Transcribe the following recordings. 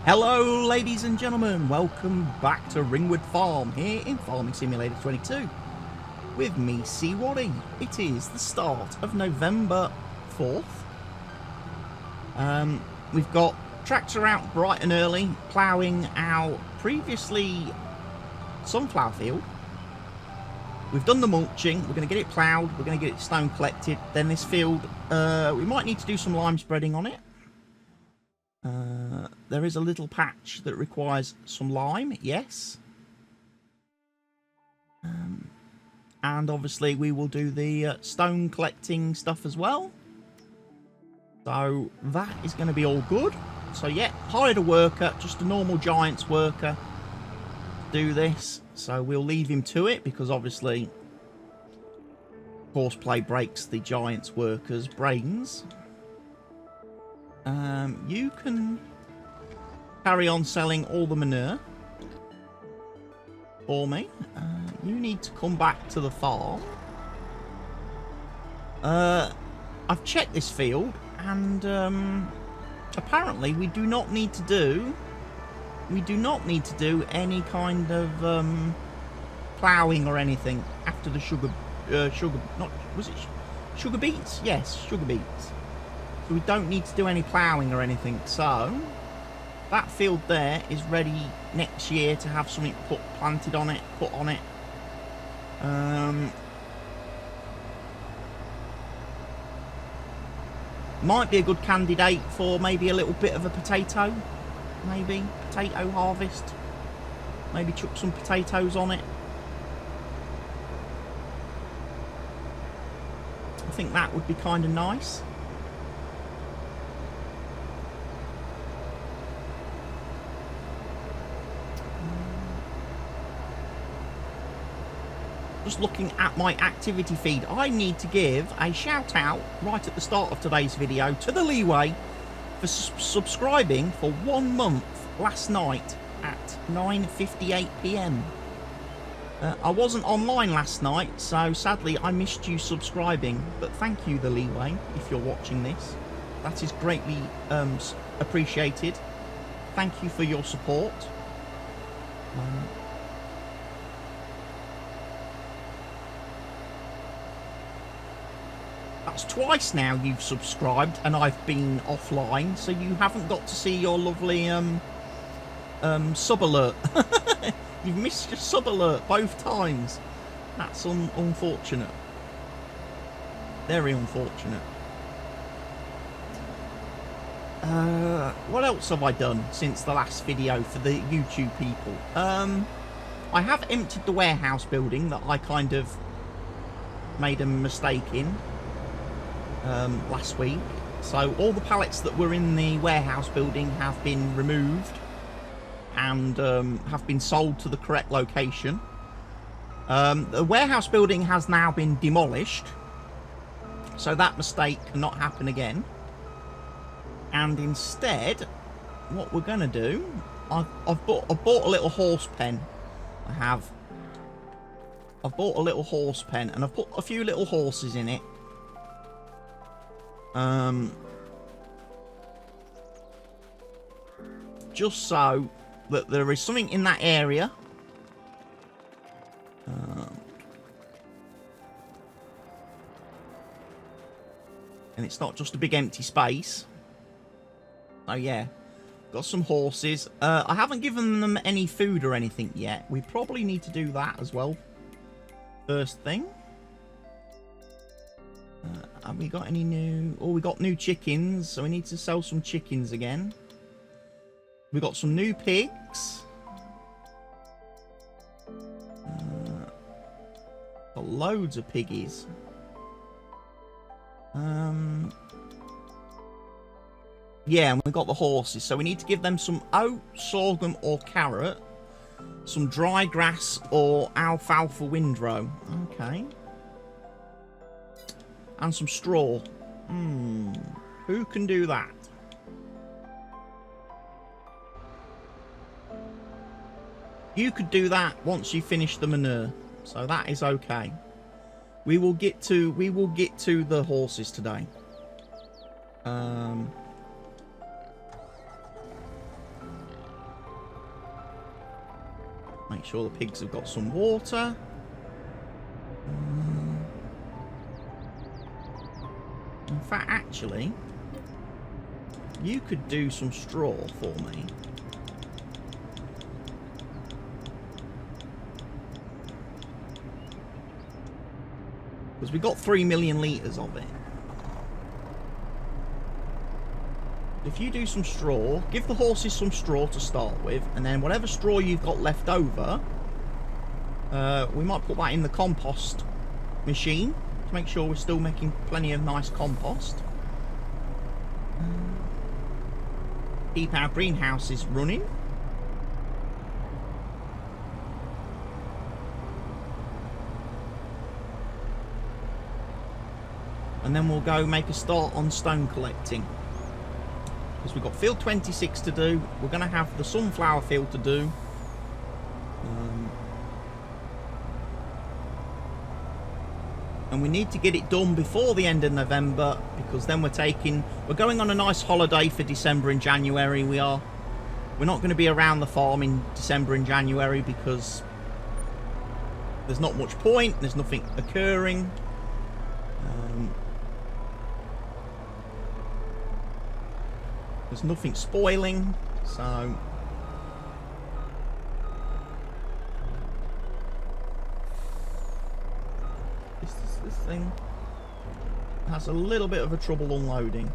Hello ladies and gentlemen, welcome back to Ringwood Farm here in Farming Simulator 22 with me, CWATTY. It is the start of November 4th. We've got tractor out bright and early ploughing our previously sunflower field. We've done the mulching, we're going to get it ploughed, we're going to get it stone collected. Then this field, we might need to do some lime spreading on it. There is a little patch that requires some lime, yes. And obviously we will do the stone collecting stuff as well. So that is going to be all good. So yeah, hired a worker, just a normal Giants worker to do this. So we'll leave him to it because obviously horseplay breaks the Giants worker's brains. You can carry on selling all the manure for me. You need to come back to the farm. I've checked this field and apparently we do not need to do any kind of ploughing or anything after the sugar beets? Yes, sugar beets. So we don't need to do any ploughing or anything. So that field there is ready next year to have something put on it. Might be a good candidate for maybe a little bit of a potato. Maybe potato harvest. Maybe chuck some potatoes on it. I think that would be kind of nice. Just looking at my activity feed, I need to give a shout out right at the start of today's video to the Leeway for subscribing for 1 month last night at 9:58 PM. I wasn't online last night, so sadly I missed you subscribing, but thank you, the Leeway, if you're watching this. That is greatly appreciated. Thank you for your support. That's twice now you've subscribed and I've been offline, so you haven't got to see your lovely sub alert. You've missed your sub alert both times. That's unfortunate. Very unfortunate. What else have I done since the last video for the YouTube people? I have emptied the warehouse building that I kind of made a mistake in last week. So all the pallets that were in the warehouse building have been removed and have been sold to the correct location. The warehouse building has now been demolished, so that mistake cannot happen again. And instead, what we're going to do, I've bought a little horse pen. I've bought a little horse pen and I've put a few little horses in it. Just so that there is something in that area. And it's not just a big empty space. So yeah, got some horses. I haven't given them any food or anything yet. We probably need to do that as well. First thing. Have we got any new... Oh, we got new chickens, so we need to sell some chickens again. We got some new pigs. Got loads of piggies. Yeah, and we've got the horses, so we need to give them some oat, sorghum or carrot, some dry grass or alfalfa windrow. Okay. And some straw. Who can do that? You could do that once you finish the manure, so that is okay. We will get to the horses today. Make sure the pigs have got some water. In fact, actually, you could do some straw for me. Because we got 3 million litres of it. If you do some straw, give the horses some straw to start with, and then whatever straw you've got left over, we might put that in the compost machine to make sure we're still making plenty of nice compost. Keep our greenhouses running. And then we'll go make a start on stone collecting. Because we've got field 26 to do. We're going to have the sunflower field to do. And we need to get it done before the end of November, because then we're going on a nice holiday for December and January. We're not going to be around the farm in December and January because there's not much point. There's nothing occurring. There's nothing spoiling, so this thing has a little bit of a trouble unloading.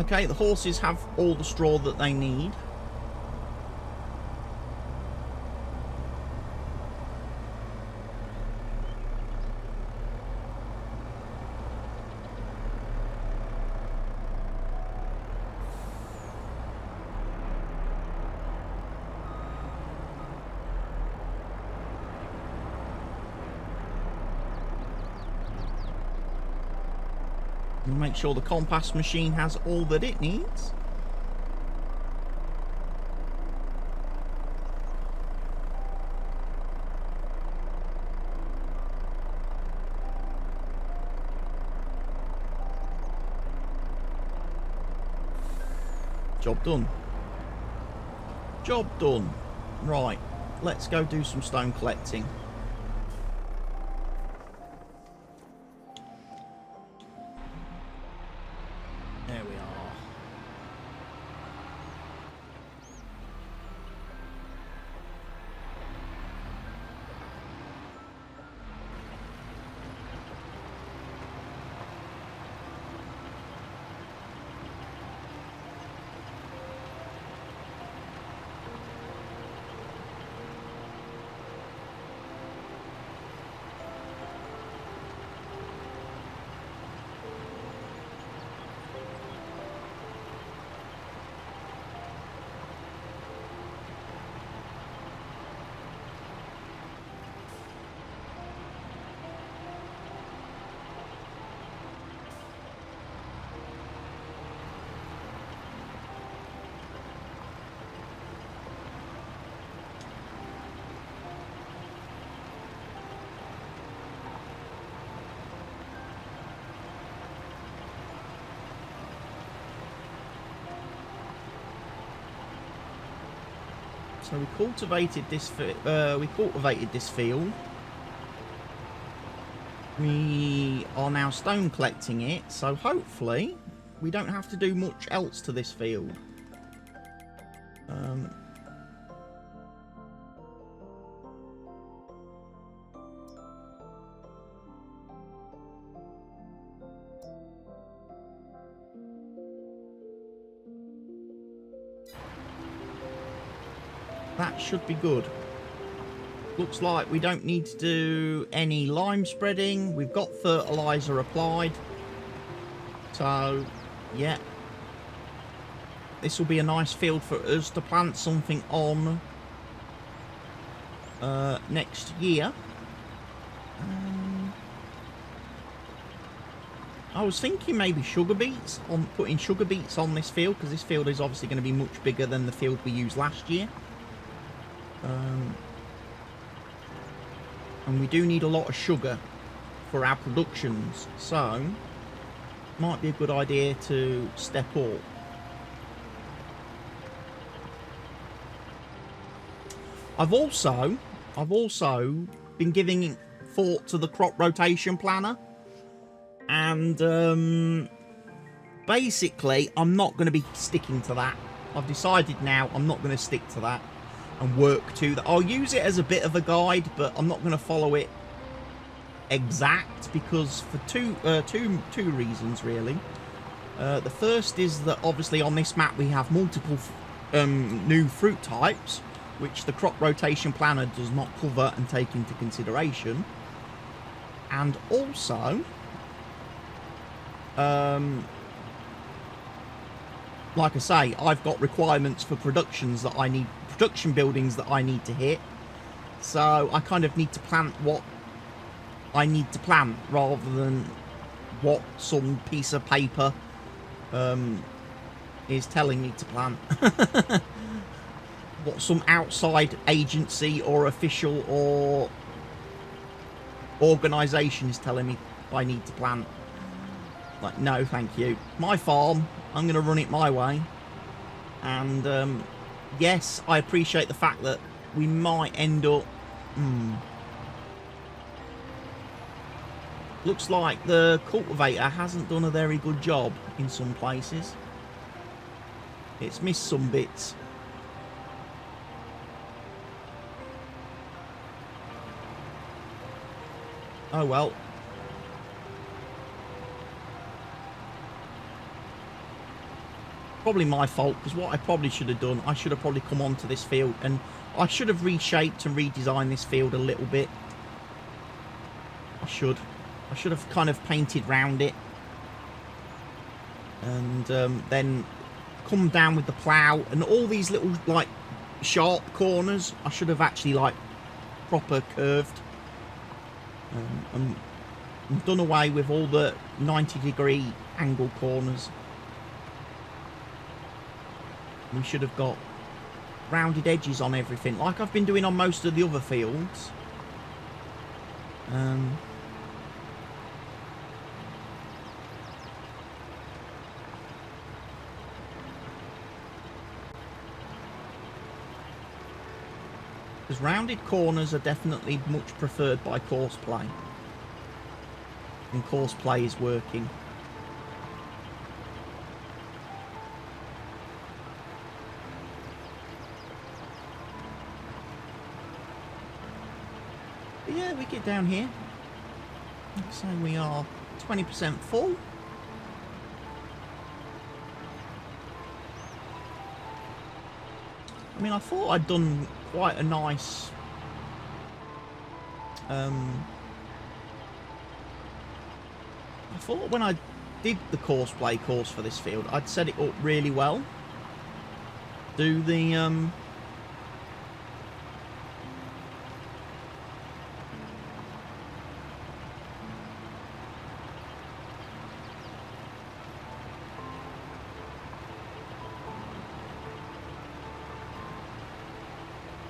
Okay, the horses have all the straw that they need. Make sure the compass machine has all that it needs. Job done. Job done. Right, let's go do some stone collecting. There we are. So we cultivated this field. We are now stone collecting it, so hopefully we don't have to do much else to this field. That should be good. Looks like we don't need to do any lime spreading. We've got fertilizer applied. So, yeah. this will be a nice field for us to plant something on next year. I was thinking maybe sugar beets, on putting sugar beets on this field, because this field is obviously going to be much bigger than the field we used last year. And we do need a lot of sugar for our productions, so might be a good idea to step up. I've also been giving thought to the crop rotation planner. And basically, I'm not going to be sticking to that. I've decided now I'm not going to stick to that and work to that. I'll use it as a bit of a guide, but I'm not going to follow it exact, because for two reasons really. The first is that obviously on this map we have multiple new fruit types, which the crop rotation planner does not cover and take into consideration. And also, like I say, I've got requirements for production buildings that I need to hit, so I kind of need to plant what I need to plant rather than what some piece of paper is telling me to plant. What some outside agency or official or organisation is telling me I need to plant. Like, no, thank you. My farm, I'm going to run it my way. And, yes, I appreciate the fact that we might end up... Looks like the cultivator hasn't done a very good job in some places. It's missed some bits. Oh, well. Probably my fault, because what I probably should have done, I should have probably come onto this field and I should have reshaped and redesigned this field a little bit. I should have kind of painted round it and then come down with the plough, and all these little like sharp corners I should have actually like proper curved and done away with all the 90-degree angle corners. We should have got rounded edges on everything, like I've been doing on most of the other fields. Because rounded corners are definitely much preferred by course play. And course play is working. But yeah, we get down here. So we are 20% full. I mean, I thought I'd done quite a nice I thought when I did the course play course for this field, I'd set it up really well. Do the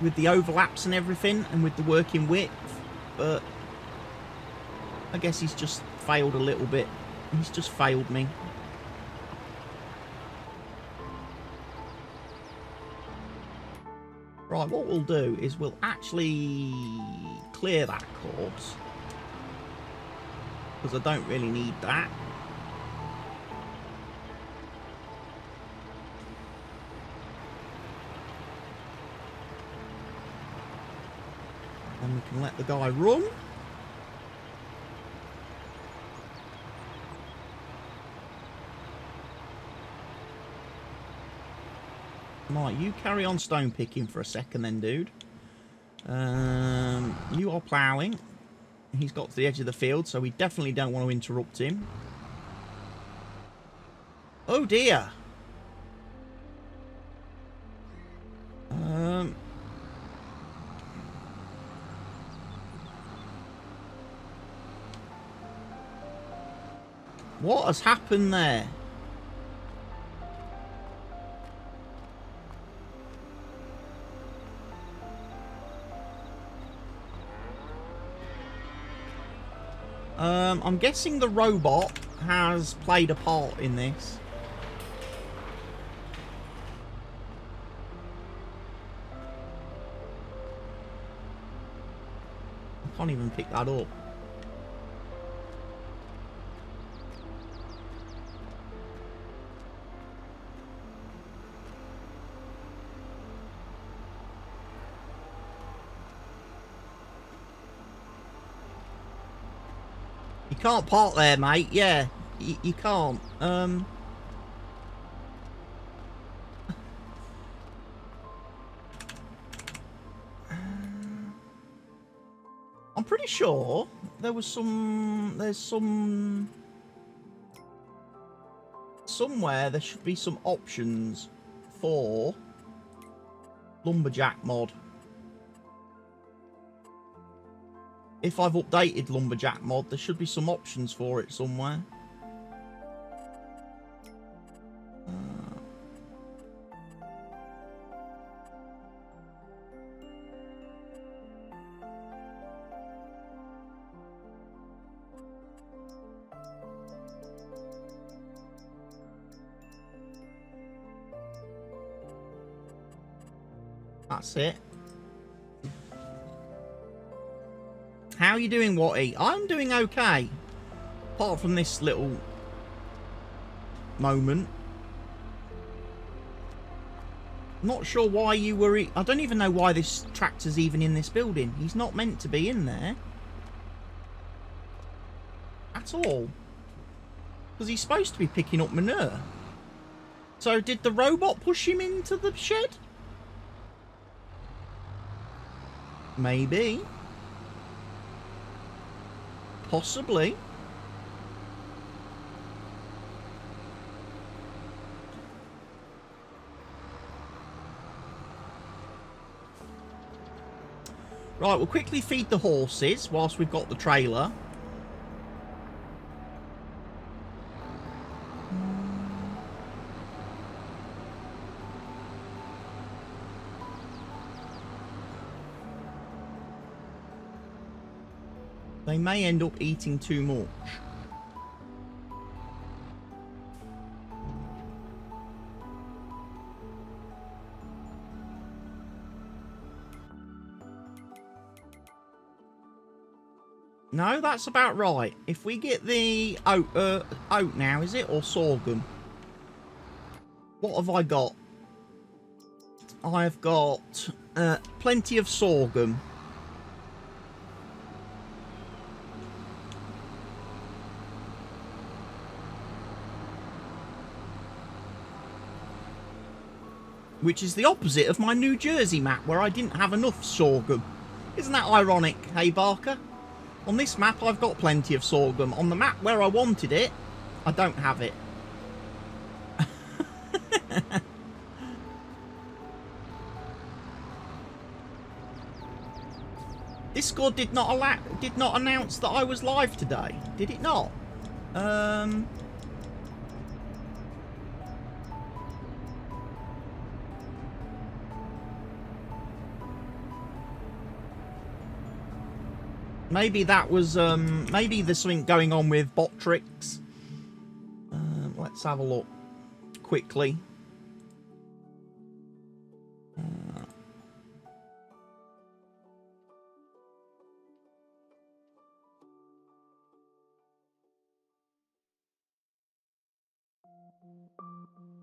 with the overlaps and everything, and with the working width, but I guess he's just failed a little bit. He's just failed me. Right, what we'll do is we'll actually clear that course, because I don't really need that. And we can let the guy run. Right, you carry on stone picking for a second then, dude. You are ploughing. He's got to the edge of the field, so we definitely don't want to interrupt him. Oh dear. What has happened there? I'm guessing the robot has played a part in this. I can't even pick that up. You can't park there, mate. Yeah, you can't. I'm pretty sure there's somewhere there should be some options for Lumberjack mod. If I've updated Lumberjack mod, there should be some options for it somewhere. That's it. How are you doing, Watty? I'm doing okay. Apart from this little moment. Not sure why you were... I don't even know why this tractor's even in this building. He's not meant to be in there. At all. Because he's supposed to be picking up manure. So did the robot push him into the shed? Maybe. Possibly. Right, we'll quickly feed the horses whilst we've got the trailer. They may end up eating too much. No, that's about right. If we get the oat now, is it? Or sorghum? What have I got? I've got plenty of sorghum. Which is the opposite of my New Jersey map, where I didn't have enough sorghum. Isn't that ironic, hey Barker? On this map, I've got plenty of sorghum. On the map where I wanted it, I don't have it. Discord did not announce that I was live today, did it not? Maybe that was, maybe there's something going on with bot tricks. Let's have a look quickly.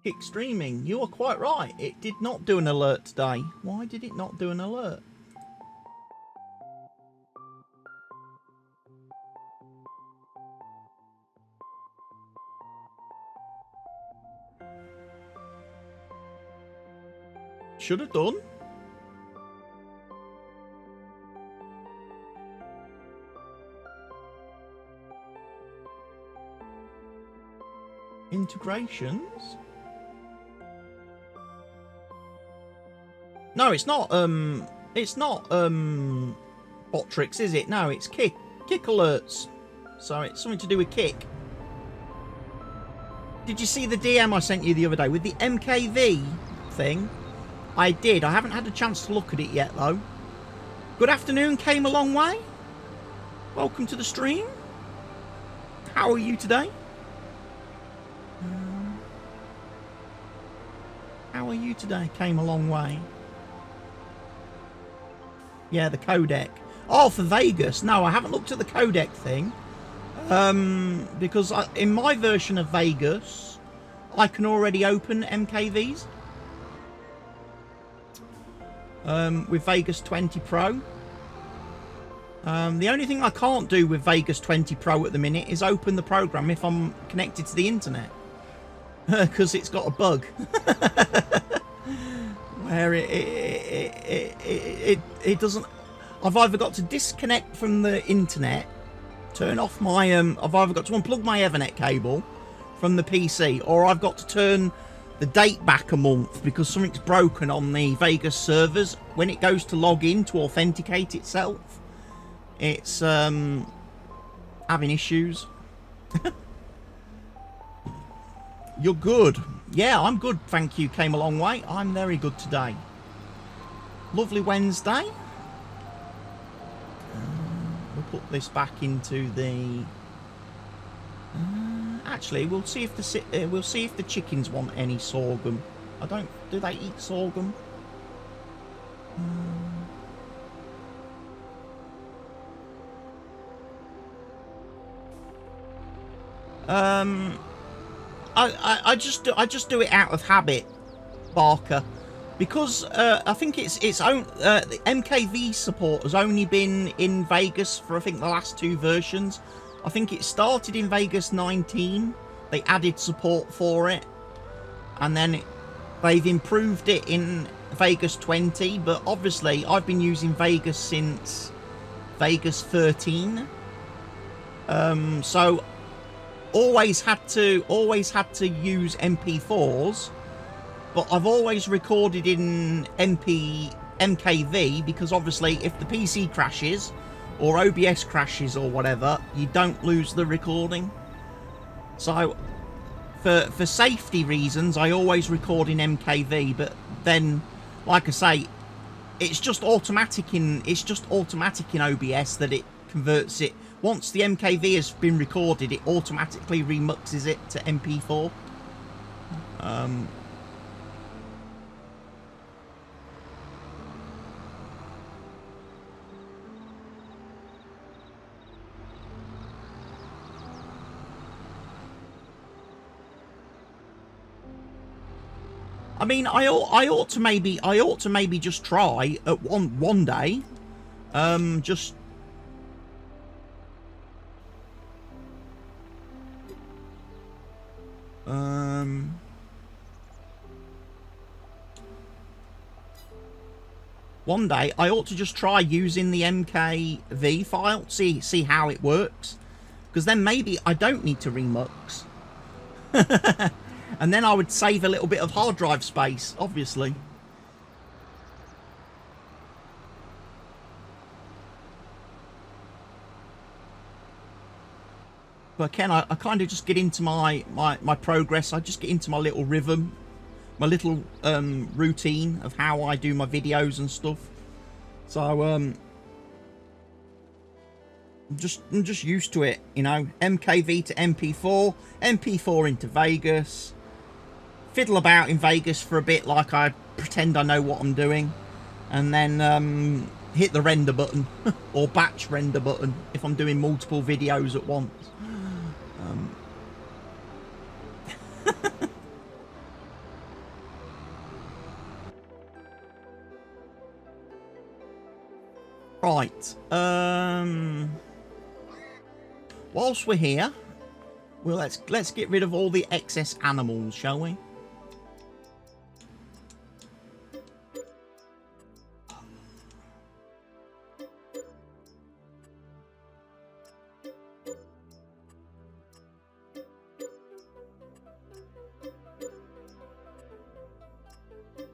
Kick streaming, you are quite right. It did not do an alert today. Why did it not do an alert? Should have done. Integrations. No, it's not bot tricks, is it? No, it's kick alerts. So it's something to do with kick. Did you see the DM I sent you the other day with the MKV thing? I did. I haven't had a chance to look at it yet, though. Good afternoon, came a long way. Welcome to the stream. How are you today? How are you today? Came a long way. Yeah, the codec. Oh, for Vegas. No, I haven't looked at the codec thing. Because in my version of Vegas, I can already open MKVs. With Vegas 20 Pro. The only thing I can't do with Vegas 20 Pro at the minute is open the program if I'm connected to the internet. Because it's got a bug. Where it doesn't... I've either got to disconnect from the internet, turn off my... I've either got to unplug my Ethernet cable from the PC, or I've got to turn the date back a month because something's broken on the Vegas servers. When it goes to log in to authenticate itself, it's having issues. You're good. Yeah, I'm good, thank you. Came a long way. I'm very good today. Lovely Wednesday. We'll put this back into the... actually, we'll see if the chickens want any sorghum. I don't... Do they eat sorghum? I just do it out of habit, Barker, because I think its own the MKV support has only been in Vegas for I think the last 2 versions. I think it started in Vegas 19. They added support for it, and then they've improved it in Vegas 20. But obviously, I've been using Vegas since Vegas 13. So always had to use MP4s, but I've always recorded in MKV because obviously if the PC crashes or OBS crashes or whatever, you don't lose the recording. So for safety reasons, I always record in MKV, but then, like I say, it's just automatic in OBS that it converts it. Once the MKV has been recorded, it automatically remuxes it to MP4. I mean, I ought to maybe just try at one day, just. One day I ought to just try using the MKV file, see how it works, because then maybe I don't need to remux. And then I would save a little bit of hard drive space, obviously. But Ken, I kind of just get into my progress. I just get into my little rhythm, my little routine of how I do my videos and stuff. So I'm just used to it, you know. MKV to MP4, MP4 into Vegas. Fiddle about in Vegas for a bit, like I pretend I know what I'm doing, and then hit the render button or batch render button if I'm doing multiple videos at once. Right. Whilst we're here, well, let's get rid of all the excess animals, shall we?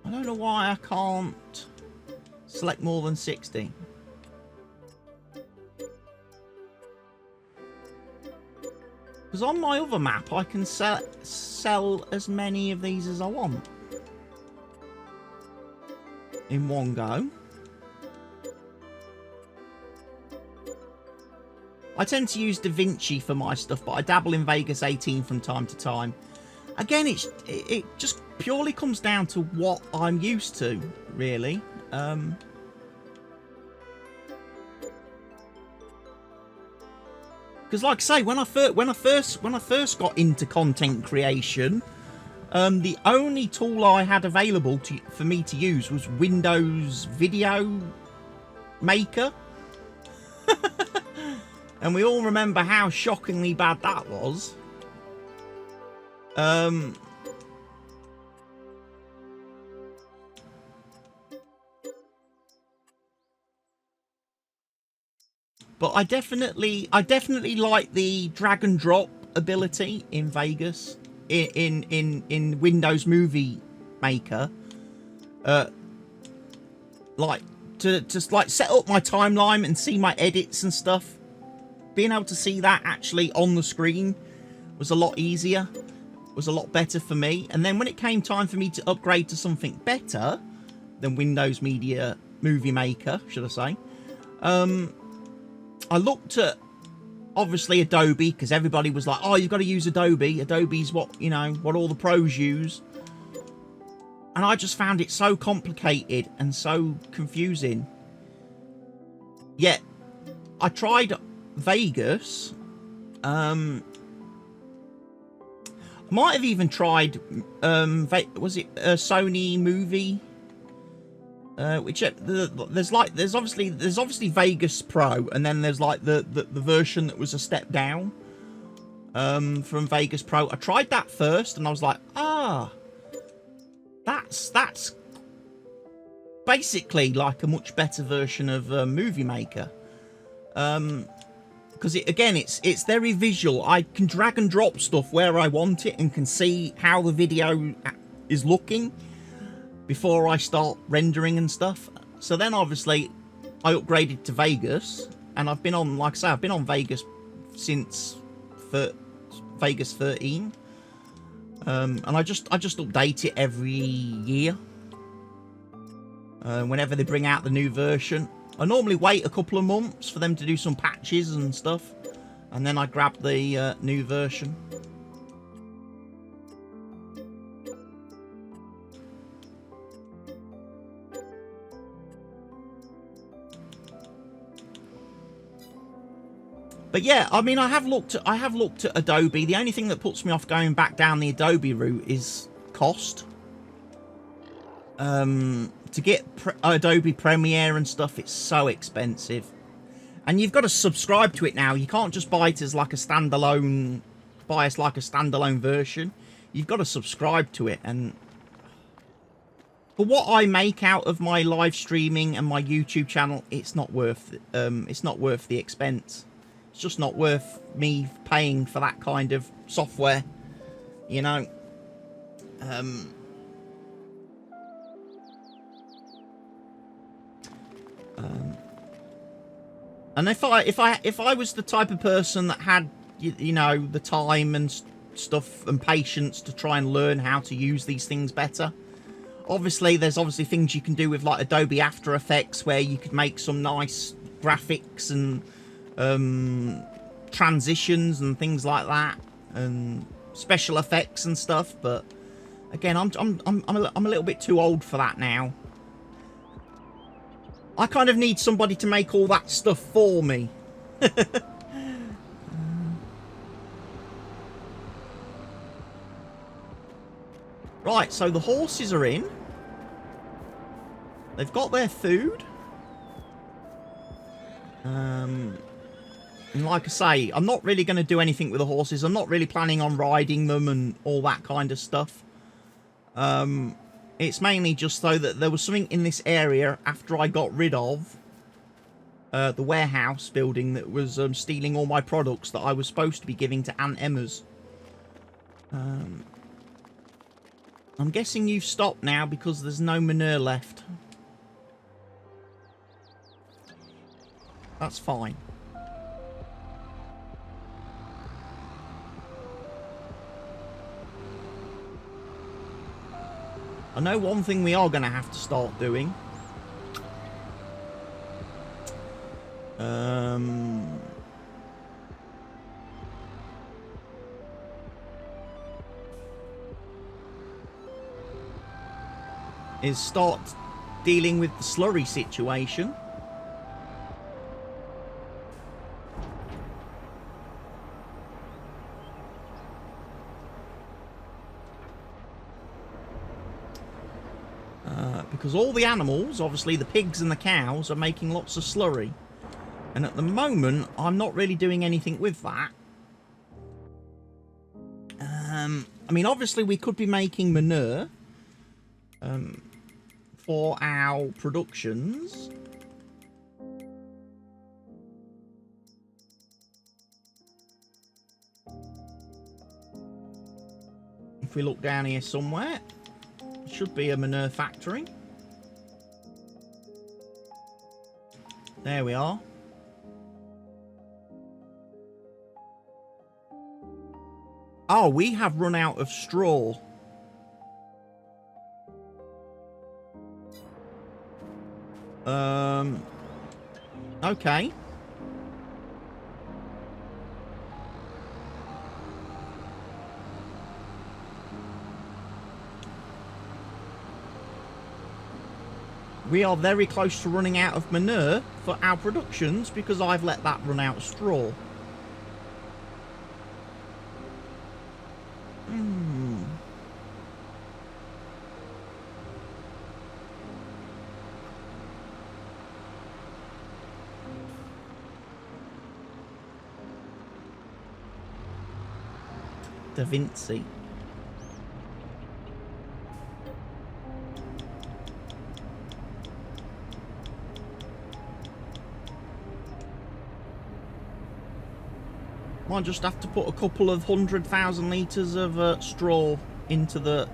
I don't know why I can't. select more than 60. Because on my other map, I can sell as many of these as I want in one go. I tend to use DaVinci for my stuff, but I dabble in Vegas 18 from time to time. Again, it just purely comes down to what I'm used to, really. Because, like I say, when I first got into content creation, the only tool I had available for me to use was Windows Video Maker. And we all remember how shockingly bad that was. But I definitely like the drag and drop ability in Vegas, in Windows Movie Maker. Like to just like set up my timeline and see my edits and stuff. Being able to see that actually on the screen was a lot easier, was a lot better for me. And then when it came time for me to upgrade to something better than Windows Movie Maker, should I say, I looked at, obviously, Adobe, because everybody was like, oh, you've got to use Adobe. Adobe's what, you know, what all the pros use. And I just found it so complicated and so confusing. Yet, I tried Vegas. I might have even tried, was it a Sony movie? There's obviously Vegas Pro, and then there's like the version that was a step down from Vegas Pro. I tried that first, and I was like, that's basically like a much better version of Movie Maker. Because it's very visual. I can drag and drop stuff where I want it and can see how the video is looking before I start rendering and stuff. So then obviously I upgraded to Vegas, and I've been on, like I say, I've been on Vegas since Vegas 13. And I just update it every year. Whenever they bring out the new version. I normally wait a couple of months for them to do some patches and stuff, and then I grab the new version. But yeah, I mean, I have looked at Adobe. The only thing that puts me off going back down the Adobe route is cost. To get Adobe Premiere and stuff, it's so expensive, and you've got to subscribe to it now. You can't just buy it as like a standalone, version. You've got to subscribe to it, and for what I make out of my live streaming and my YouTube channel, it's not worth the expense. It's just not worth me paying for that kind of software, you know. And if I was the type of person that had, you know, the time and stuff and patience to try and learn how to use these things better, there's obviously things you can do with like Adobe After Effects where you could make some nice graphics and transitions and things like that, and special effects and stuff. But again, I'm a little bit too old for that now. I kind of need somebody to make all that stuff for me. Right, so the horses are in. They've got their food. And like I say, I'm not really going to do anything with the horses. I'm not really planning on riding them and all that kind of stuff. It's mainly just so that there was something in this area after I got rid of the warehouse building that was stealing all my products that I was supposed to be giving to Aunt Emma's. I'm guessing you've stopped now because there's no manure left. That's fine. I know one thing we are going to have to start doing. Is start dealing with the slurry situation. Because all the animals, obviously the pigs and the cows, are making lots of slurry. And at the moment, I'm not really doing anything with that. I mean, obviously we could be making manure for our productions. If we look down here somewhere, there should be a manure factory. There we are. Oh, we have run out of straw. Okay. We are very close to running out of manure for our productions because I've let that run out of straw. Da Vinci. Might just have to put a couple of 100,000 litres of straw into the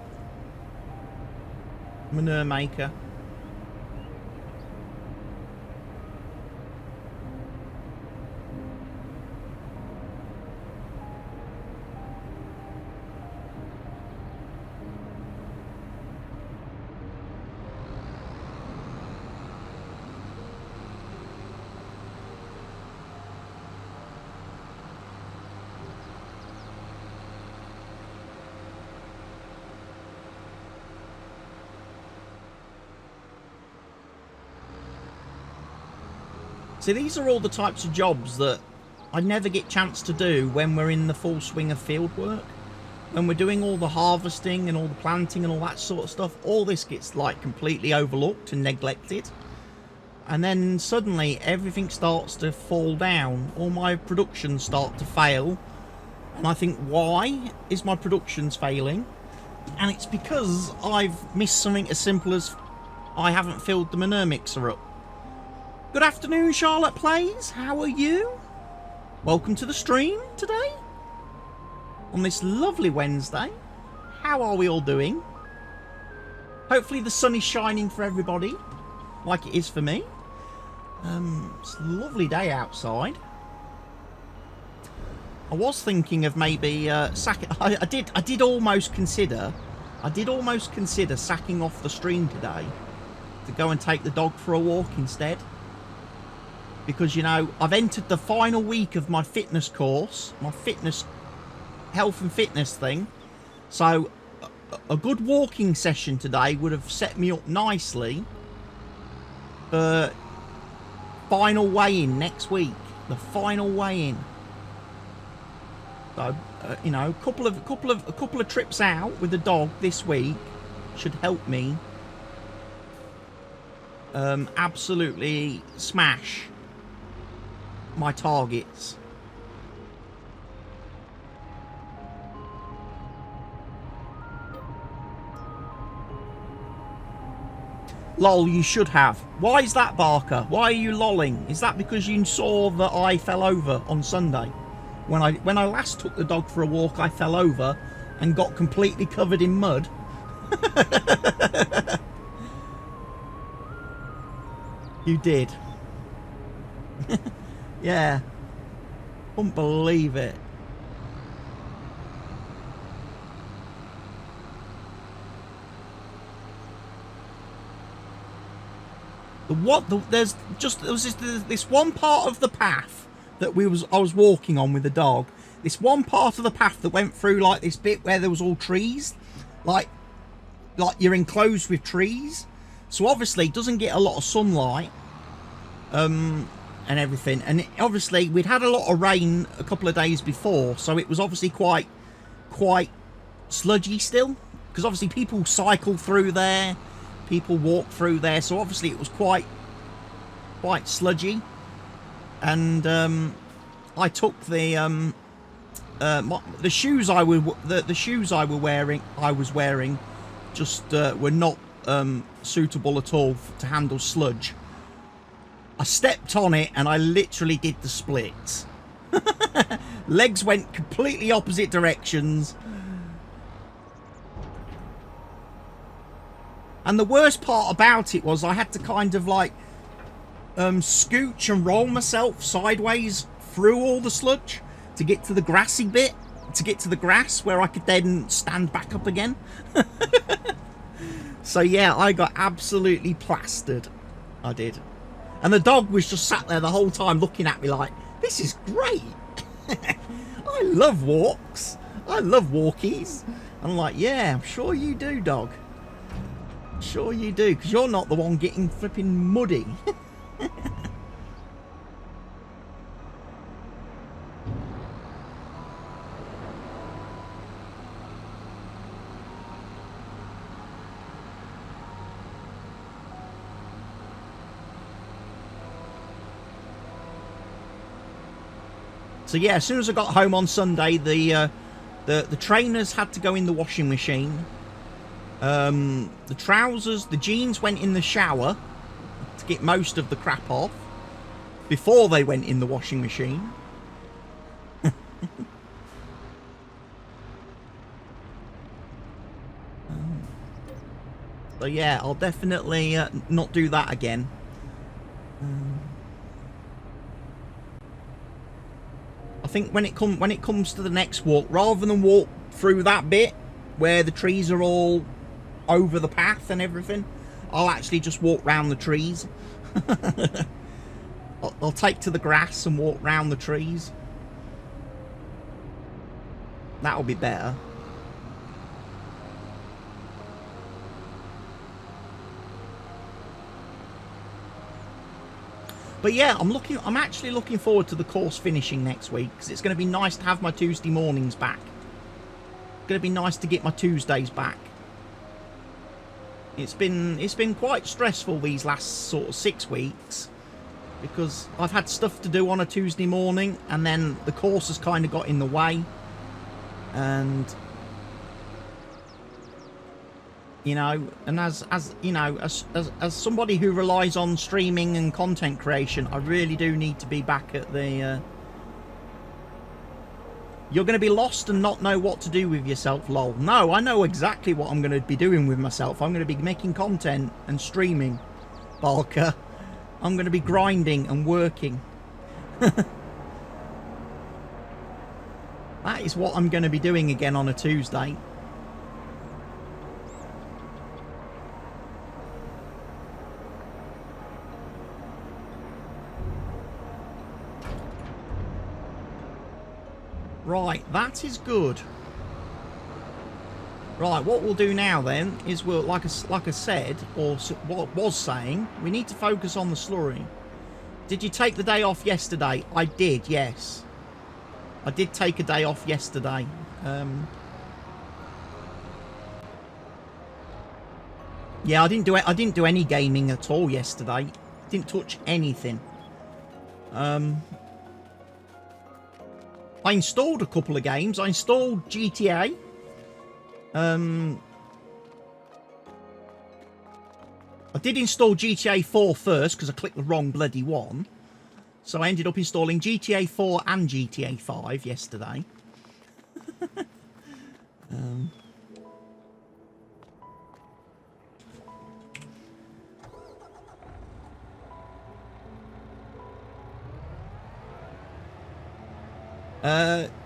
manure maker. See, these are all the types of jobs that I never get chance to do when we're in the full swing of field work. When we're doing all the harvesting and all the planting and all that sort of stuff, all this gets like completely overlooked and neglected. And then suddenly everything starts to fall down. All my productions start to fail. And I think, why is my productions failing? And it's because I've missed something as simple as I haven't filled the manure mixer up. Good afternoon, Charlotte Plays. How are you? Welcome to the stream today. On this lovely Wednesday. How are we all doing? Hopefully the sun is shining for everybody, like it is for me. It's a lovely day outside. I was thinking of maybe sacking. I did almost consider sacking off the stream today to go and take the dog for a walk instead. Because, you know, I've entered the final week of my fitness course, my fitness, health and fitness thing. So a good walking session today would have set me up nicely for final weigh-in next week. The final weigh-in. So, you know, a couple of trips out with the dog this week should help me absolutely smash my targets. Lol, you should have. Why is that, Barker? Why are you lolling? Is that because you saw that I fell over on Sunday? When I last took the dog for a walk, I fell over and got completely covered in mud. You did. Yeah. Couldn't believe it. There's this one part of the path that I was walking on with the dog. This one part of the path that went through like this bit where there was all trees, like you're enclosed with trees. So obviously it doesn't get a lot of sunlight, and everything. And obviously we'd had a lot of rain a couple of days before, so it was obviously quite sludgy still. Because obviously people cycle through there. People walk through there, so obviously it was quite sludgy. And I took the shoes I was wearing just were not suitable at all to handle sludge. I stepped on it and I literally did the splits. Legs went completely opposite directions. And the worst part about it was I had to kind of like scooch and roll myself sideways through all the sludge to get to the grassy bit, to get to the grass where I could then stand back up again. So yeah, I got absolutely plastered. I did. And the dog was just sat there the whole time looking at me like, this is great. I love walks. I love walkies. I'm like, yeah, I'm sure you do, dog. Sure you do, because you're not the one getting flipping muddy. So yeah, as soon as I got home on Sunday, the trainers had to go in the washing machine. The trousers, the jeans went in the shower to get most of the crap off before they went in the washing machine. So yeah, I'll definitely not do that again. I think when it comes to the next walk, rather than walk through that bit where the trees are all over the path and everything, I'll actually just walk round the trees. I'll take to the grass and walk round the trees. That'll be better. But yeah, I'm actually looking forward to the course finishing next week, because it's going to be nice to have my Tuesday mornings back. It's going to be nice to get my Tuesdays back. It's been quite stressful these last sort of 6 weeks, because I've had stuff to do on a Tuesday morning, and then the course has kind of got in the way. And you know, and as you know, as somebody who relies on streaming and content creation, I really do need to be back at the you're going to be lost and not know what to do with yourself, lol. No, I know exactly what I'm going to be doing with myself. I'm going to be making content and streaming, Barker. I'm going to be grinding and working. That is what I'm going to be doing again on a Tuesday. Right, that is good. Right, what we'll do now then is we'll, like I said, or what was saying, we need to focus on the slurry. Did you take the day off yesterday? I did, yes. I did take a day off yesterday. Yeah, I didn't do any gaming at all yesterday. Didn't touch anything. I installed a couple of games. I installed GTA. I did install GTA 4 first because I clicked the wrong bloody one. So I ended up installing GTA 4 and GTA 5 yesterday.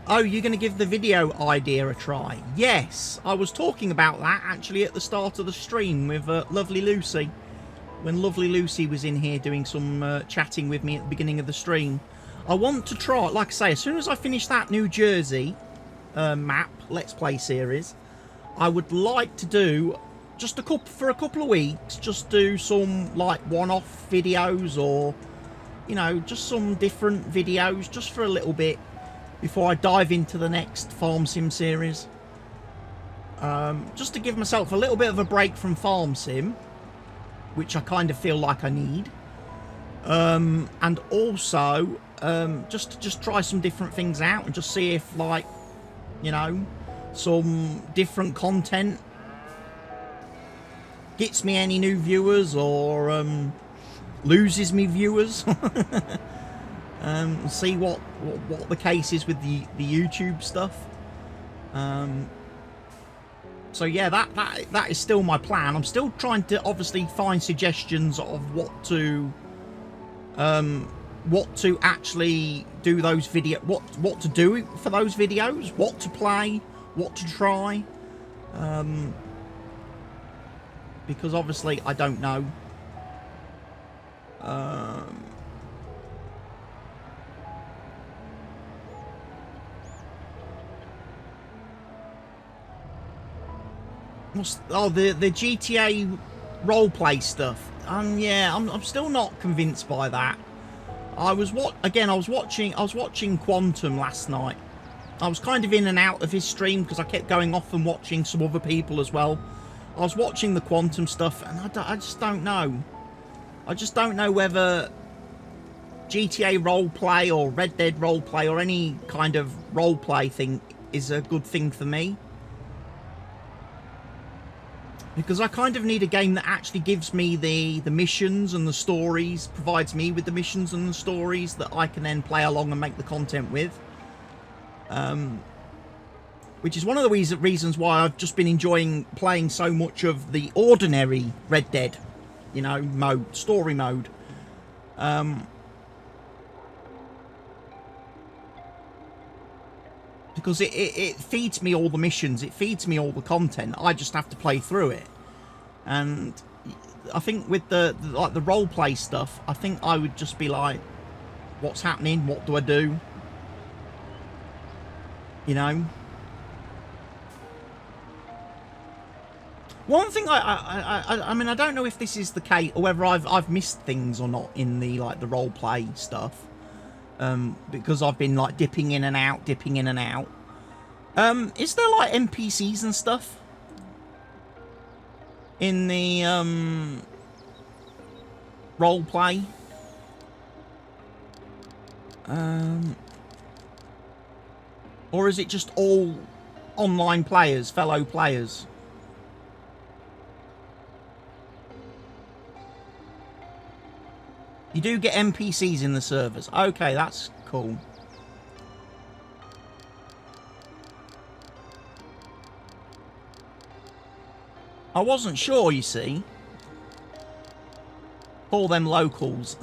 Oh, you're going to give the video idea a try? Yes, I was talking about that actually at the start of the stream with Lovely Lucy. When Lovely Lucy was in here doing some chatting with me at the beginning of the stream. I want to try, like I say, as soon as I finish that New Jersey map, Let's Play series, I would like to do, just for a couple of weeks, just do some like one-off videos or, you know, just some different videos just for a little bit before I dive into the next Farm Sim series. Just to give myself a little bit of a break from Farm Sim, which I kind of feel like I need. And also, just try some different things out and just see if, like, you know, some different content gets me any new viewers or loses me viewers. See what the case is with the YouTube stuff. So yeah, that is still my plan. I'm still trying to obviously find suggestions of what to actually do those what to do for those videos, what to play, what to try. Because obviously I don't know. The GTA roleplay stuff. Yeah, I'm still not convinced by that. I was watching Quantum last night. I was kind of in and out of his stream because I kept going off and watching some other people as well. I was watching the Quantum stuff, and I just don't know. I just don't know whether GTA roleplay or Red Dead roleplay or any kind of roleplay thing is a good thing for me. Because I kind of need a game that actually gives me the missions and the stories, provides me with the missions and the stories that I can then play along and make the content with. Which is one of the reasons why I've just been enjoying playing so much of the ordinary Red Dead, you know, mode, story mode. Because it feeds me all the missions, it feeds me all the content. I just have to play through it. And I think with the role play stuff, I think I would just be like, what's happening? What do I do? You know. One thing I mean, I don't know if this is the case or whether I've missed things or not in the the role play stuff. Because I've been like dipping in and out. Is there like NPCs and stuff in the role play? Or is it just all online players, fellow players? You do get NPCs in the servers. Okay, that's cool. I wasn't sure, you see. Call them locals.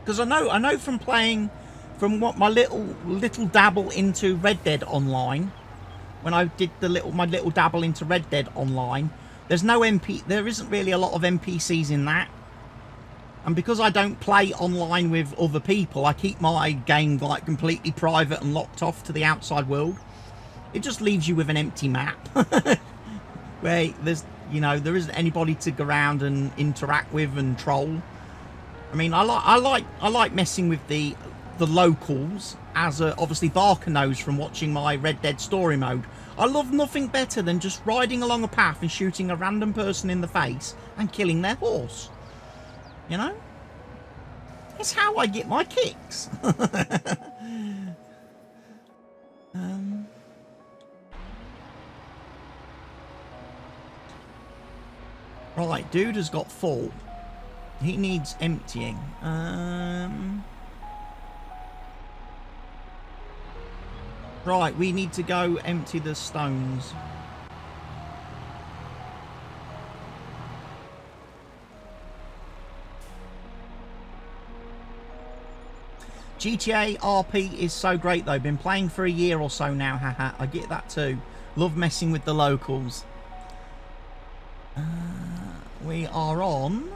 Because I know from playing, from what my little dabble into Red Dead Online, when I did my little dabble into Red Dead Online, there isn't really a lot of NPCs in that. And because I don't play online with other people, I keep my game like completely private and locked off to the outside world. It just leaves you with an empty map where there isn't anybody to go around and interact with and troll. I mean, I like messing with the locals, as obviously Barker knows from watching my Red Dead story mode. I love nothing better than just riding along a path and shooting a random person in the face and killing their horse. You know? It's how I get my kicks. Right, dude has got full. He needs emptying. Right, we need to go empty the stones. GTA RP is so great though. Been playing for a year or so now. Haha, I get that too. Love messing with the locals. We are on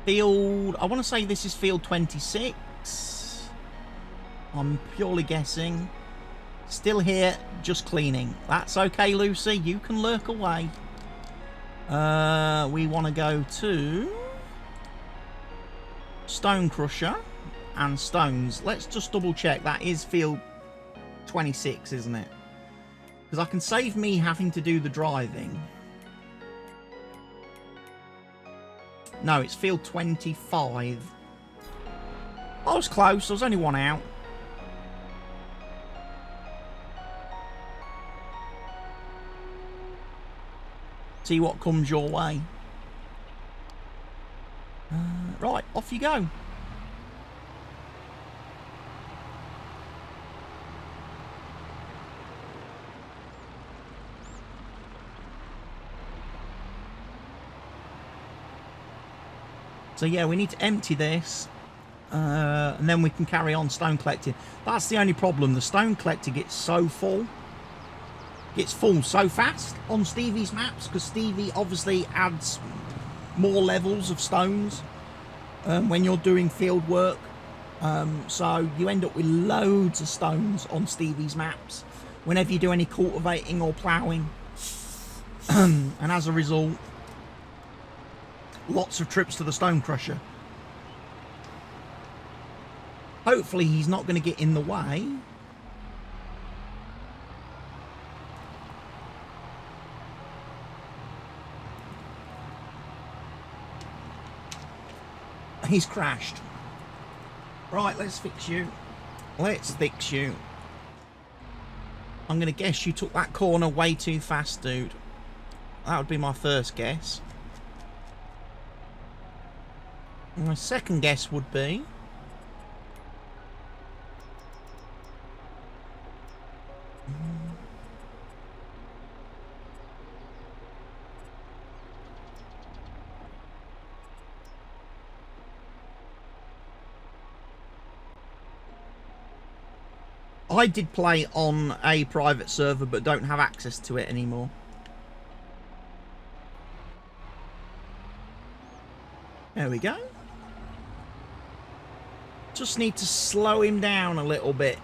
field, I want to say this is field 26. I'm purely guessing. Still here, just cleaning. That's okay, Lucy. You can lurk away. We want to go to Stone Crusher and Stones. Let's just double check. That is field 26, isn't it? Because I can save me having to do the driving. No, it's field 25. I was close. I was only one out. See what comes your way. Right, off you go. So yeah, we need to empty this, and then we can carry on stone collecting. That's the only problem. The stone collector gets so full. Gets full so fast on Stevie's maps, because Stevie obviously adds more levels of stones when you're doing field work. So you end up with loads of stones on Stevie's maps whenever you do any cultivating or ploughing. And as a result, lots of trips to the stone crusher. Hopefully he's not going to get in the way. He's crashed. Right, let's fix you. Let's fix you. I'm going to guess you took that corner way too fast, dude. That would be my first guess. My second guess would be... I did play on a private server, but don't have access to it anymore. There we go. Just need to slow him down a little bit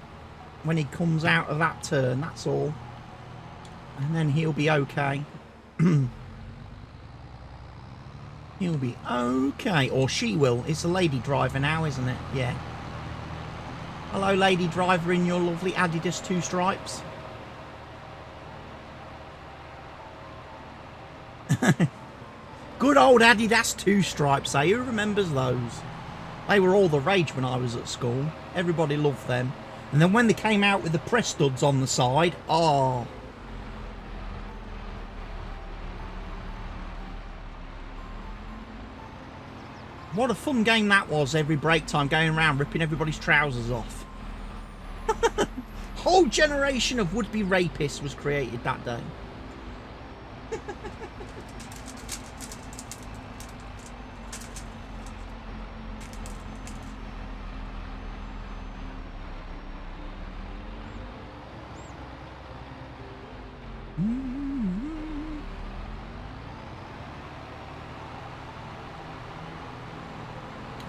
when he comes out of that turn, that's all. And then he'll be okay. He'll be okay. Or she will. It's a lady driver now, isn't it? Yeah. Hello, lady driver in your lovely Adidas 2 stripes. Good old Adidas 2 stripes, eh? Who remembers those? They were all the rage when I was at school. Everybody loved them. And then when they came out with the press studs on the side, oh. What a fun game that was, every break time, going around ripping everybody's trousers off. Whole generation of would-be rapists was created that day.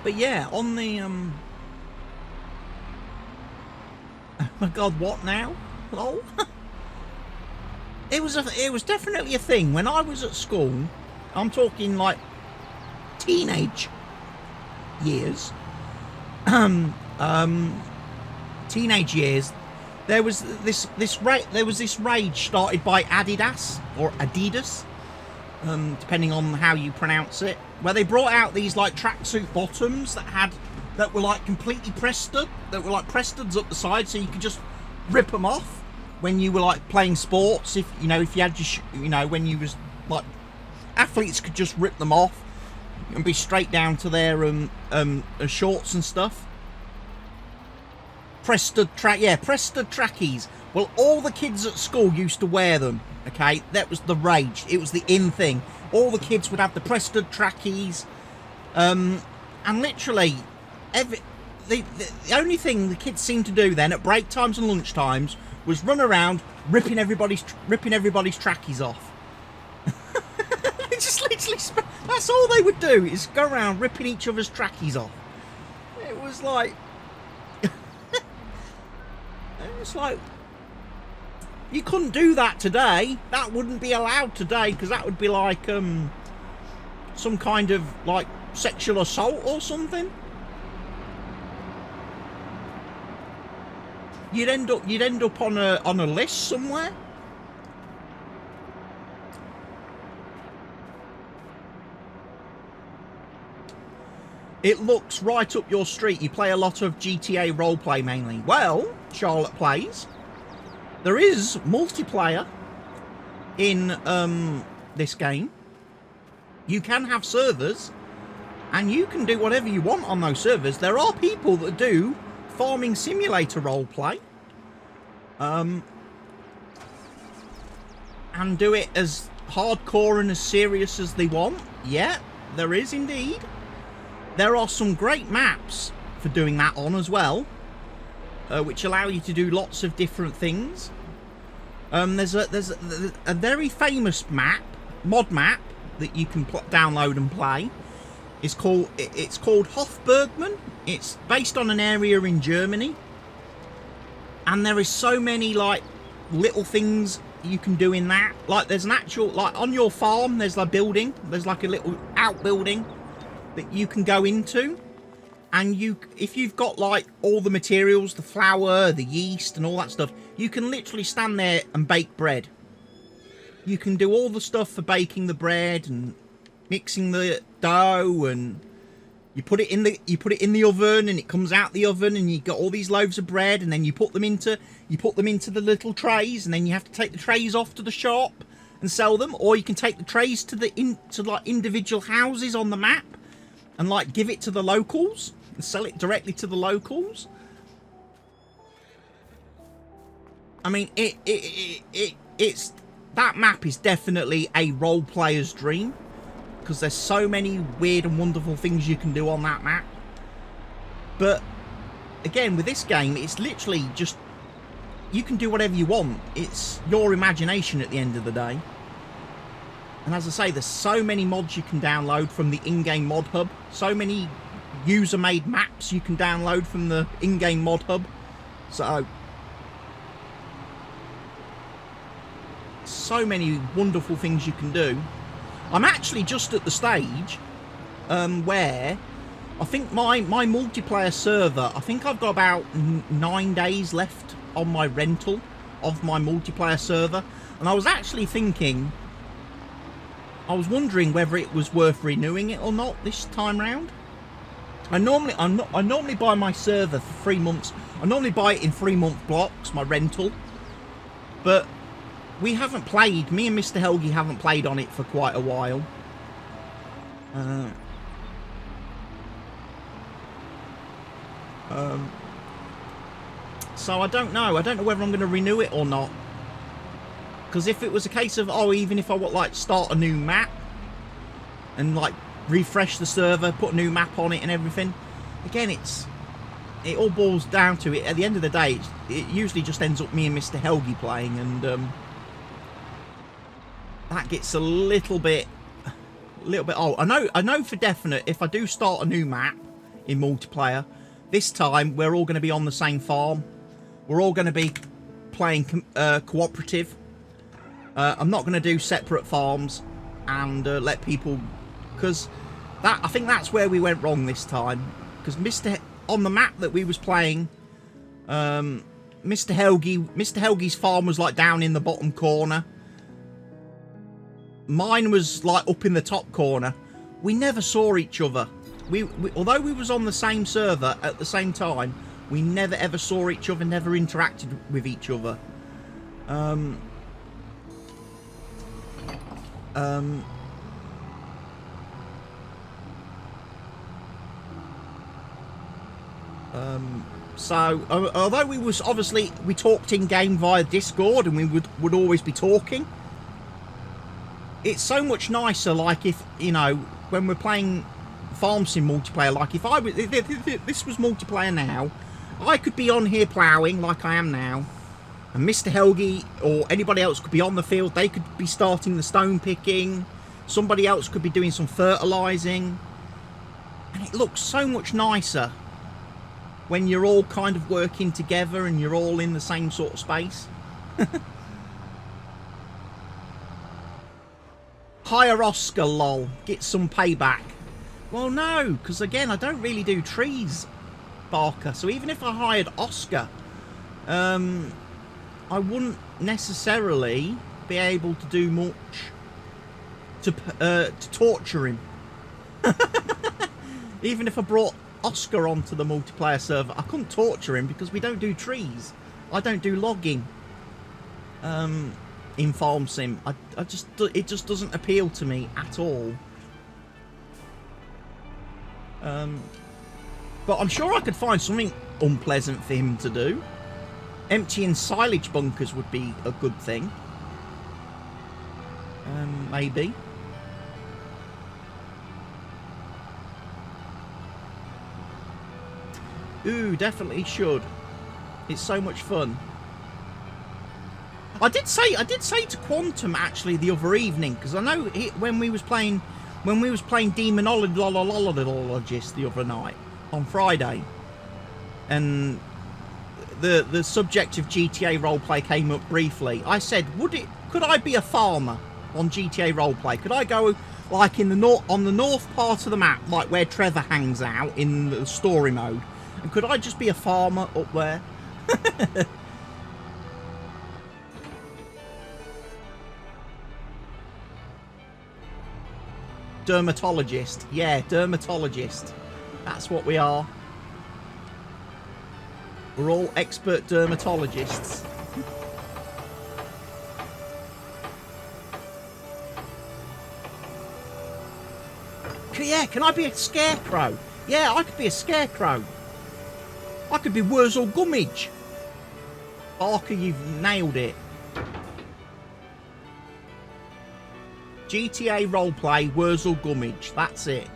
But yeah, on the oh my god, what now? Lol. It was definitely a thing when I was at school. I'm talking like teenage years. Teenage years. There was this rage started by Adidas or Adidas, depending on how you pronounce it, where they brought out these like tracksuit bottoms that that were like completely press stud, that were like press studs up the side, so you could just rip them off when you were like playing sports. If you know, if you had your, you know, when you was like, athletes could just rip them off and be straight down to their shorts and stuff. Press stud trackies. Well, all the kids at school used to wear them. Okay, that was the rage. It was the in thing. All the kids would have the press stud trackies, and literally, the only thing the kids seemed to do then at break times and lunch times was run around ripping everybody's trackies off. They just literally, that's all they would do, is go around ripping each other's trackies off. It was like, it's like, you couldn't do that today. That wouldn't be allowed today, because that would be like some kind of like sexual assault or something. You'd end up on a list somewhere. It looks right up your street. You play a lot of GTA roleplay mainly. Well, Charlotte plays. There is multiplayer in this game. You can have servers, and you can do whatever you want on those servers. There are people that do farming simulator roleplay, and do it as hardcore and as serious as they want. Yeah, there is indeed. There are some great maps for doing that on as well, which allow you to do lots of different things. There's a very famous mod map that you can download and play. It's called Hofburgman. It's based on an area in Germany, and there is so many like little things you can do in that. Like there's an actual, like on your farm, there's a building. There's like a little outbuilding that you can go into, and if you've got like all the materials, the flour, the yeast and all that stuff, you can literally stand there and bake bread. You can do all the stuff for baking the bread and mixing the dough, and you put it in the oven, and it comes out the oven, and you got all these loaves of bread, and then you put them into the little trays, and then you have to take the trays off to the shop and sell them, or you can take the trays to like individual houses on the map and like give it to the locals and sell it directly to the locals. I mean, it's that map is definitely a role player's dream, because there's so many weird and wonderful things you can do on that map. But again, with this game, it's literally just, you can do whatever you want. It's your imagination at the end of the day. And as I say, there's so many mods you can download from the in-game mod hub. So many user-made maps you can download from the in-game mod hub. So many wonderful things you can do. I'm actually just at the stage where I think my multiplayer server, I think I've got about 9 days left on my rental of my multiplayer server, and I was actually thinking, I was wondering whether it was worth renewing it or not this time round. I normally buy my server for 3 months. I normally buy it in 3-month blocks, my rental, but we haven't played, me and Mr. Helgi haven't played on it for quite a while. So I don't know whether I'm going to renew it or not. Because if it was a case of, oh, even if I would like start a new map and like refresh the server, put a new map on it and everything, again, it all boils down to it. At the end of the day, it usually just ends up me and Mr. Helgi playing, and that gets a little bit old. I know for definite, if I do start a new map in multiplayer, this time we're all going to be on the same farm. We're all going to be playing cooperative. I'm not going to do separate farms and let people, because I think that's where we went wrong this time. Because on the map that we was playing, Mr. Helgi's farm was like down in the bottom corner. Mine was like up in the top corner. We never saw each other. although we was on the same server at the same time, we never ever saw each other, never interacted with each other. So, although we was obviously, we talked in game via Discord, and we would always be talking. It's so much nicer, like, if, you know, when we're playing Farm Sim multiplayer, like if this was multiplayer now, I could be on here ploughing like I am now, and Mr. Helgi or anybody else could be on the field. They could be starting the stone picking, somebody else could be doing some fertilising, and it looks so much nicer when you're all kind of working together and you're all in the same sort of space. Hire Oscar, lol. Get some payback. Well, no, because again, I don't really do trees, Barker. So even if I hired Oscar, I wouldn't necessarily be able to do much to torture him. Even if I brought Oscar onto the multiplayer server, I couldn't torture him because we don't do trees. I don't do logging. In Farm Sim, it just doesn't appeal to me at all. But I'm sure I could find something unpleasant for him to do. Emptying silage bunkers would be a good thing. Maybe. Ooh, definitely should. It's so much fun. I did say to Quantum actually the other evening, because I know when we was playing Demonologist the other night on Friday, and the subject of GTA roleplay came up briefly. I said, could I be a farmer on GTA roleplay? Could I go like on the north part of the map, like where Trevor hangs out in the story mode, and could I just be a farmer up there? Dermatologist. Yeah, dermatologist. That's what we are. We're all expert dermatologists. Yeah, can I be a scarecrow? Yeah, I could be a scarecrow. I could be Wurzel Gummidge. Barker, you've nailed it. GTA roleplay, Wurzel Gummidge. That's it.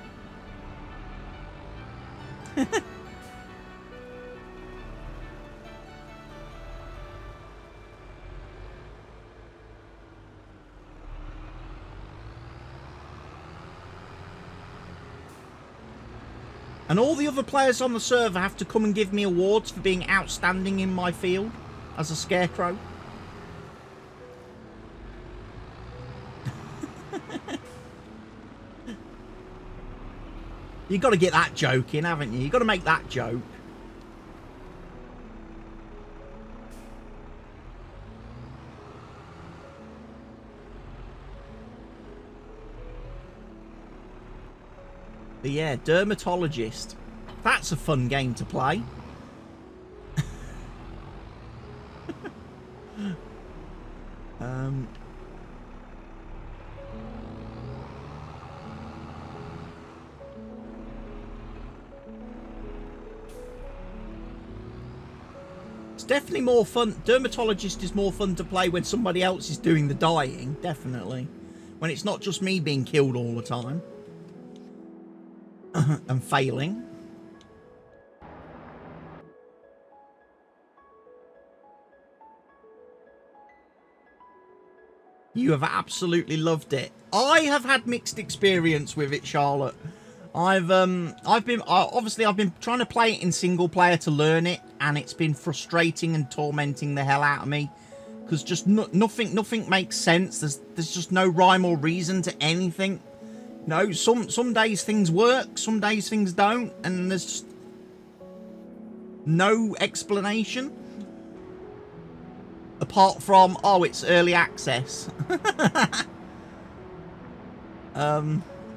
And all the other players on the server have to come and give me awards for being outstanding in my field as a scarecrow. You've got to get that joke in, haven't you? You've got to make that joke. But yeah, dermatologist. That's a fun game to play. It's definitely more fun. Dermatologist is more fun to play when somebody else is doing the dying, definitely. When it's not just me being killed all the time. And failing. You have absolutely loved it. I have had mixed experience with it, Charlotte. I've been trying to play it in single player to learn it, and it's been frustrating and tormenting the hell out of me because just nothing makes sense. There's just no rhyme or reason to anything. No, some days things work, some days things don't, and there's just no explanation apart from, oh, it's early access.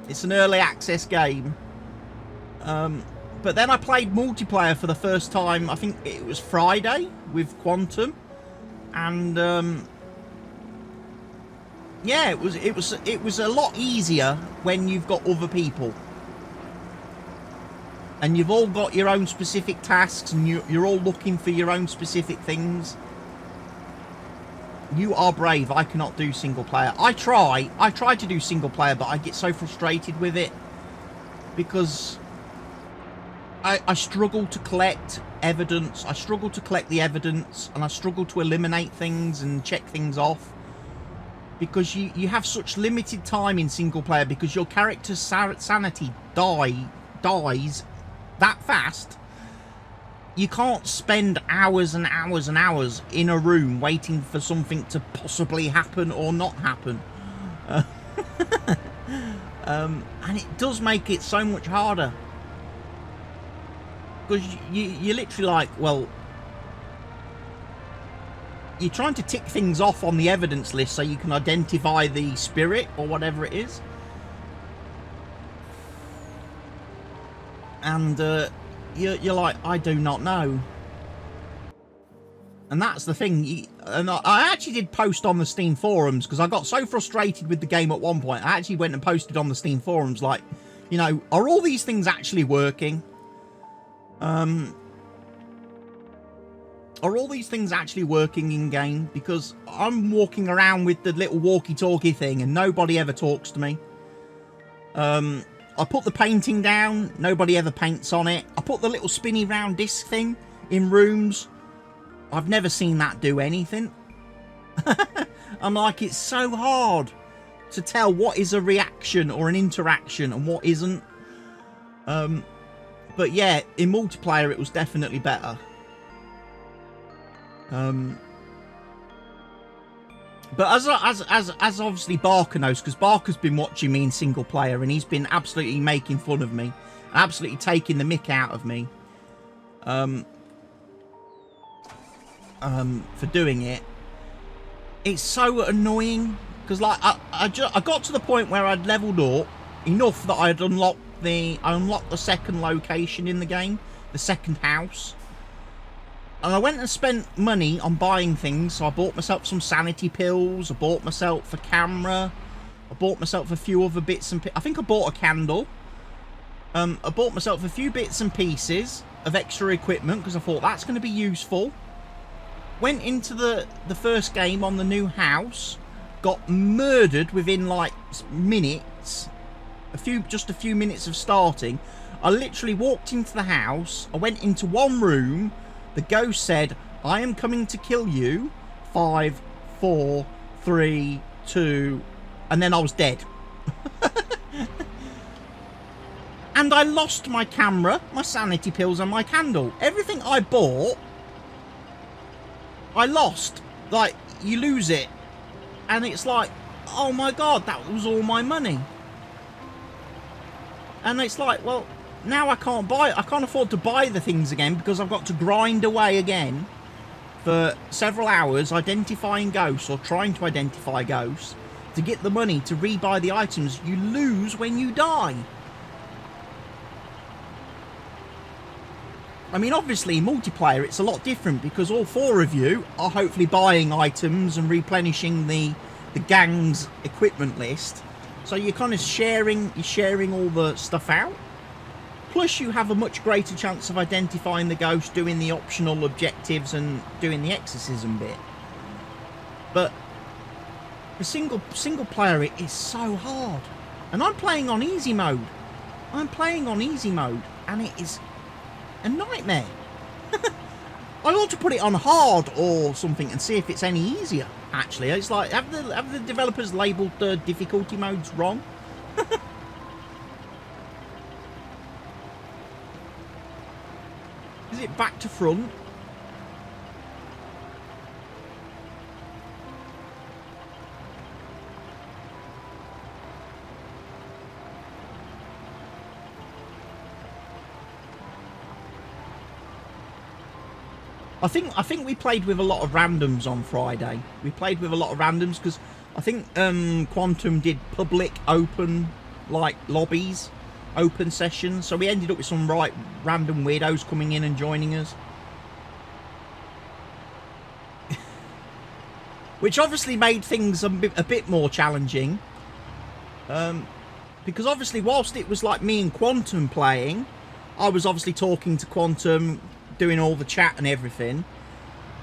It's an early access game. But then I played multiplayer for the first time, I think it was Friday, with Quantum. And, yeah, it was a lot easier when you've got other people. And you've all got your own specific tasks, and you're all looking for your own specific things. You are brave. I cannot do single player. I try to do single player, but I get so frustrated with it. Because I struggle to collect evidence. I struggle to collect the evidence, and I struggle to eliminate things and check things off. Because you have such limited time in single player, because your character's sanity dies that fast. You can't spend hours and hours and hours in a room waiting for something to possibly happen or not happen. And it does make it so much harder. Because you're literally like, well, you're trying to tick things off on the evidence list so you can identify the spirit or whatever it is. And you're like, I do not know. And that's the thing. And I actually did post on the Steam forums, because I got so frustrated with the game at one point. I actually went and posted on the Steam forums, like, you know, are all these things actually working? Are all these things actually working in game? Because I'm walking around with the little walkie-talkie thing and nobody ever talks to me. I put the painting down, nobody ever paints on it. I put the little spinny round disc thing in rooms. I've never seen that do anything. I'm like, it's so hard to tell what is a reaction or an interaction and what isn't. But yeah, in multiplayer it was definitely better. But as obviously Barker knows, because Barker's been watching me in single player and he's been absolutely making fun of me, absolutely taking the mick out of me, for doing it. It's so annoying, because like I got to the point where I'd leveled up enough that I'd unlocked the second location in the game, the second house. And I went and spent money on buying things. So I bought myself some sanity pills. I bought myself a camera. I bought myself a few other bits and I think I bought a candle. I bought myself a few bits and pieces of extra equipment, because I thought that's going to be useful. Went into the first game on the new house. Got murdered within like minutes. Just a few minutes of starting. I literally walked into the house. I went into one room. The ghost said, I am coming to kill you. 5, 4, 3, 2, and then I was dead. And I lost my camera, my sanity pills, and my candle. Everything I bought, I lost. Like, you lose it. And it's like, oh my god, that was all my money. And it's like, well, now I can't afford to buy the things again, because I've got to grind away again for several hours identifying ghosts, or trying to identify ghosts, to get the money to rebuy the items you lose when you die. I mean, obviously, multiplayer, it's a lot different, because all 4 of you are hopefully buying items and replenishing the gang's equipment list. So you're kind of sharing all the stuff out. Plus, you have a much greater chance of identifying the ghost, doing the optional objectives and doing the exorcism bit. But the single player, it is so hard. And I'm playing on easy mode. And it is a nightmare. I ought to put it on hard or something and see if it's any easier, actually. It's like, have the developers labelled the difficulty modes wrong? Is it back to front? I think we played with a lot of randoms on Friday. We played with a lot of randoms because I think Quantum did public open like lobbies. open sessions, so we ended up with some right random weirdos coming in and joining us. Which obviously made things a bit more challenging. Because obviously whilst it was like me and Quantum playing, I was obviously talking to Quantum, doing all the chat and everything.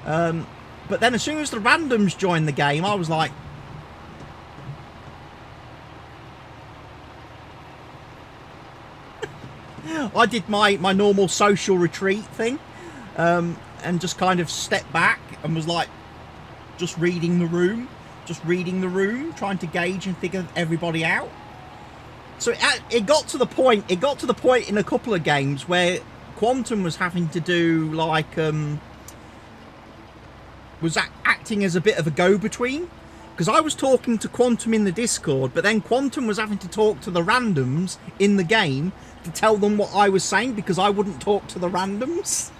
But then as soon as the randoms joined the game, I was like... I did my normal social retreat thing, and just kind of stepped back and was like, just reading the room, trying to gauge and figure everybody out. So it got to the point in a couple of games where Quantum was having to do like, was acting as a bit of a go-between, because I was talking to Quantum in the Discord, but then Quantum was having to talk to the randoms in the game to tell them what I was saying, because I wouldn't talk to the randoms.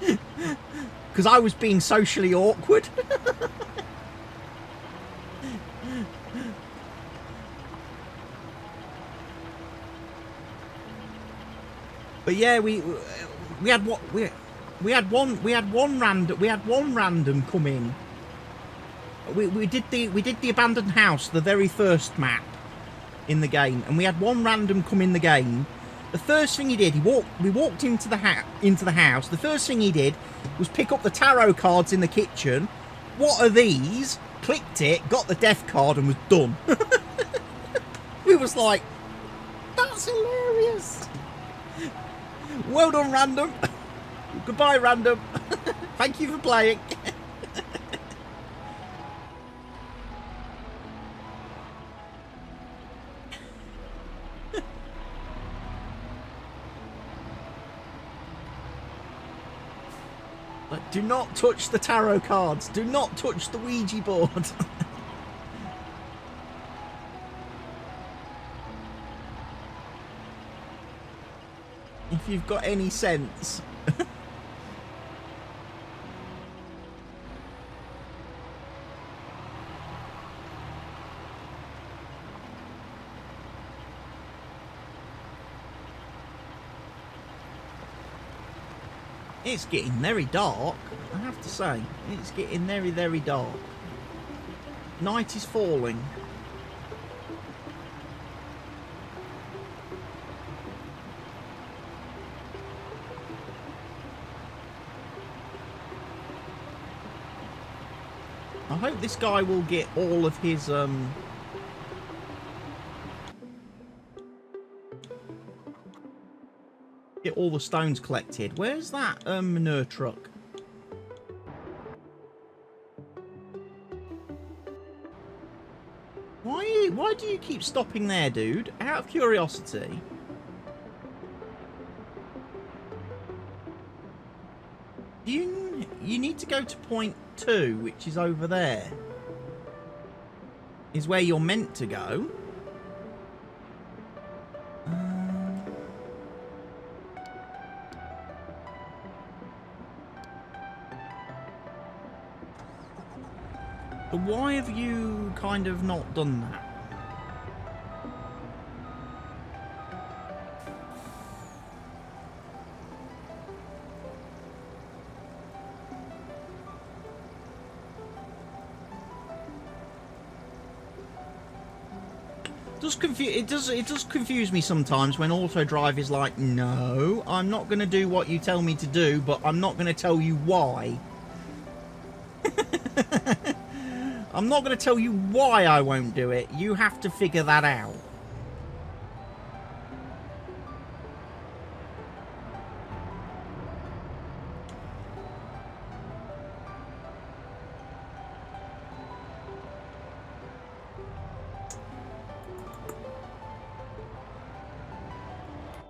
Because I was being socially awkward. But yeah, we had one random come in. We did the abandoned house, the very first map in the game, and we had one random come in the game. The first thing he did, we walked into the house. The first thing he did was pick up the tarot cards in the kitchen. What are these? Clicked it, got the death card, and was done. We was like, that's hilarious. Well done, random. Goodbye, random. Thank you for playing. Do not touch the tarot cards. Do not touch the Ouija board. If you've got any sense. It's getting very dark, I have to say. It's getting very, very dark. Night is falling. I hope this guy will get all of his get all the stones collected. Where's that manure truck? Why do you keep stopping there, dude? Out of curiosity. You need to go to point 2, which is over there. Is where you're meant to go. But why have you kind of not done that? It does confuse me sometimes when auto drive is like, no, I'm not going to do what you tell me to do, but I'm not going to tell you why. I'm not going to tell you why I won't do it. You have to figure that out.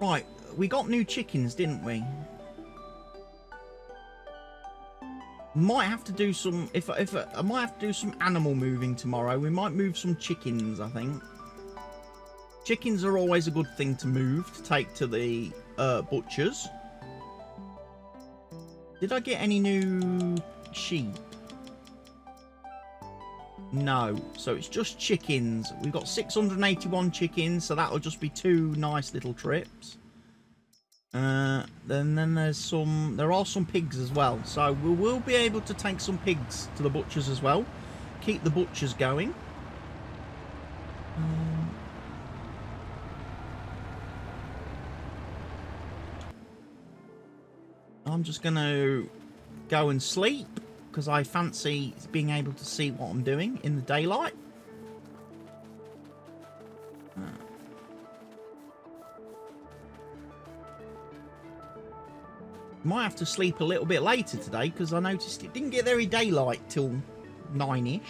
Right, we got new chickens, didn't we? Might have to do some. I might have to do some animal moving tomorrow. We might move some chickens, I think. Chickens are always a good thing to move, to take to the butchers. Did I get any new sheep? No. So it's just chickens. We've got 681 chickens, so that'll just be 2 nice little trips. Then there are some pigs as well. So we will be able to take some pigs to the butchers as well. Keep the butchers going. I'm just going to go and sleep because I fancy being able to see what I'm doing in the daylight. Might have to sleep a little bit later today because I noticed it didn't get very daylight till 9-ish.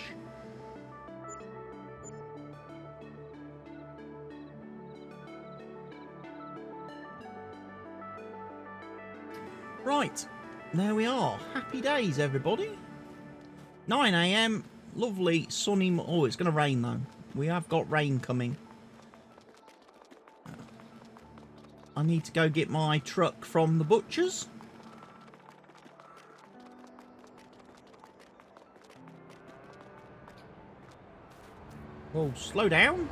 Right, there we are. Happy days, everybody. 9 AM, lovely, sunny... Oh, it's going to rain, though. We have got rain coming. I need to go get my truck from the butchers. Whoa, slow down.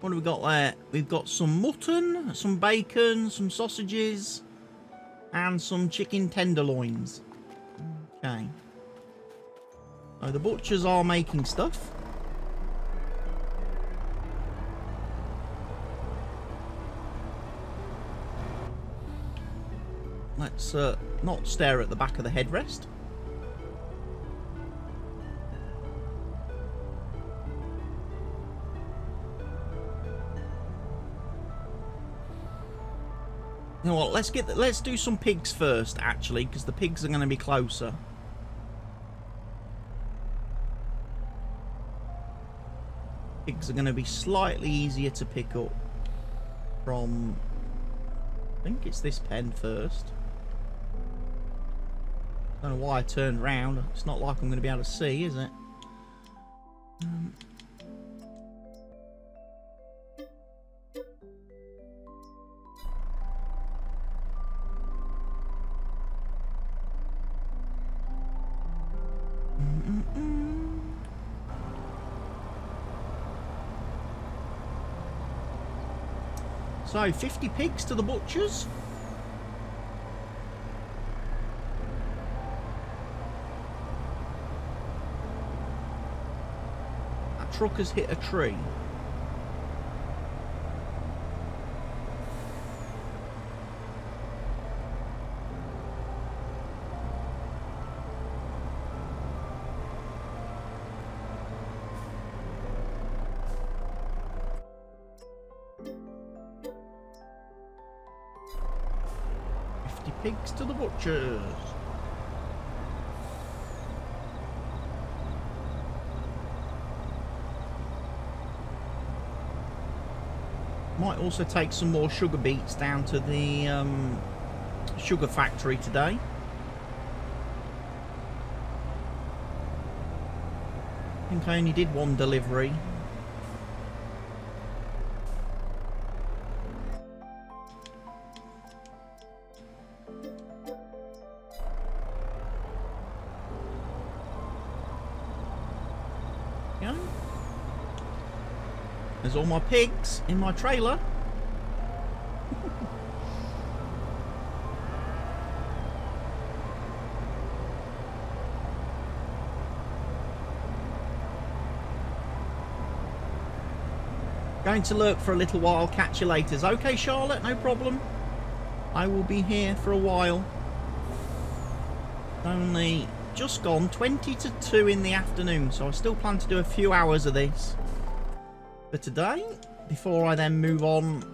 What have we got there? We've got some mutton, some bacon, some sausages, and some chicken tenderloins. Okay. So the butchers are making stuff. Let's not stare at the back of the headrest. You know what? Let's do some pigs first, actually, because the pigs are going to be closer. Pigs are going to be slightly easier to pick up from. I think it's this pen first. Don't know why I turned round. It's not like I'm going to be able to see, is it? So, 50 pigs to the butchers. That truck has hit a tree. Pigs to the butchers. Might also take some more sugar beets down to the sugar factory today. I think I only did one delivery. There's all my pigs in my trailer. Going to lurk for a little while. Catch you later. Okay, Charlotte, no problem. I will be here for a while. Only just gone 20 to 2 in the afternoon, so I still plan to do a few hours of this for today before I then move on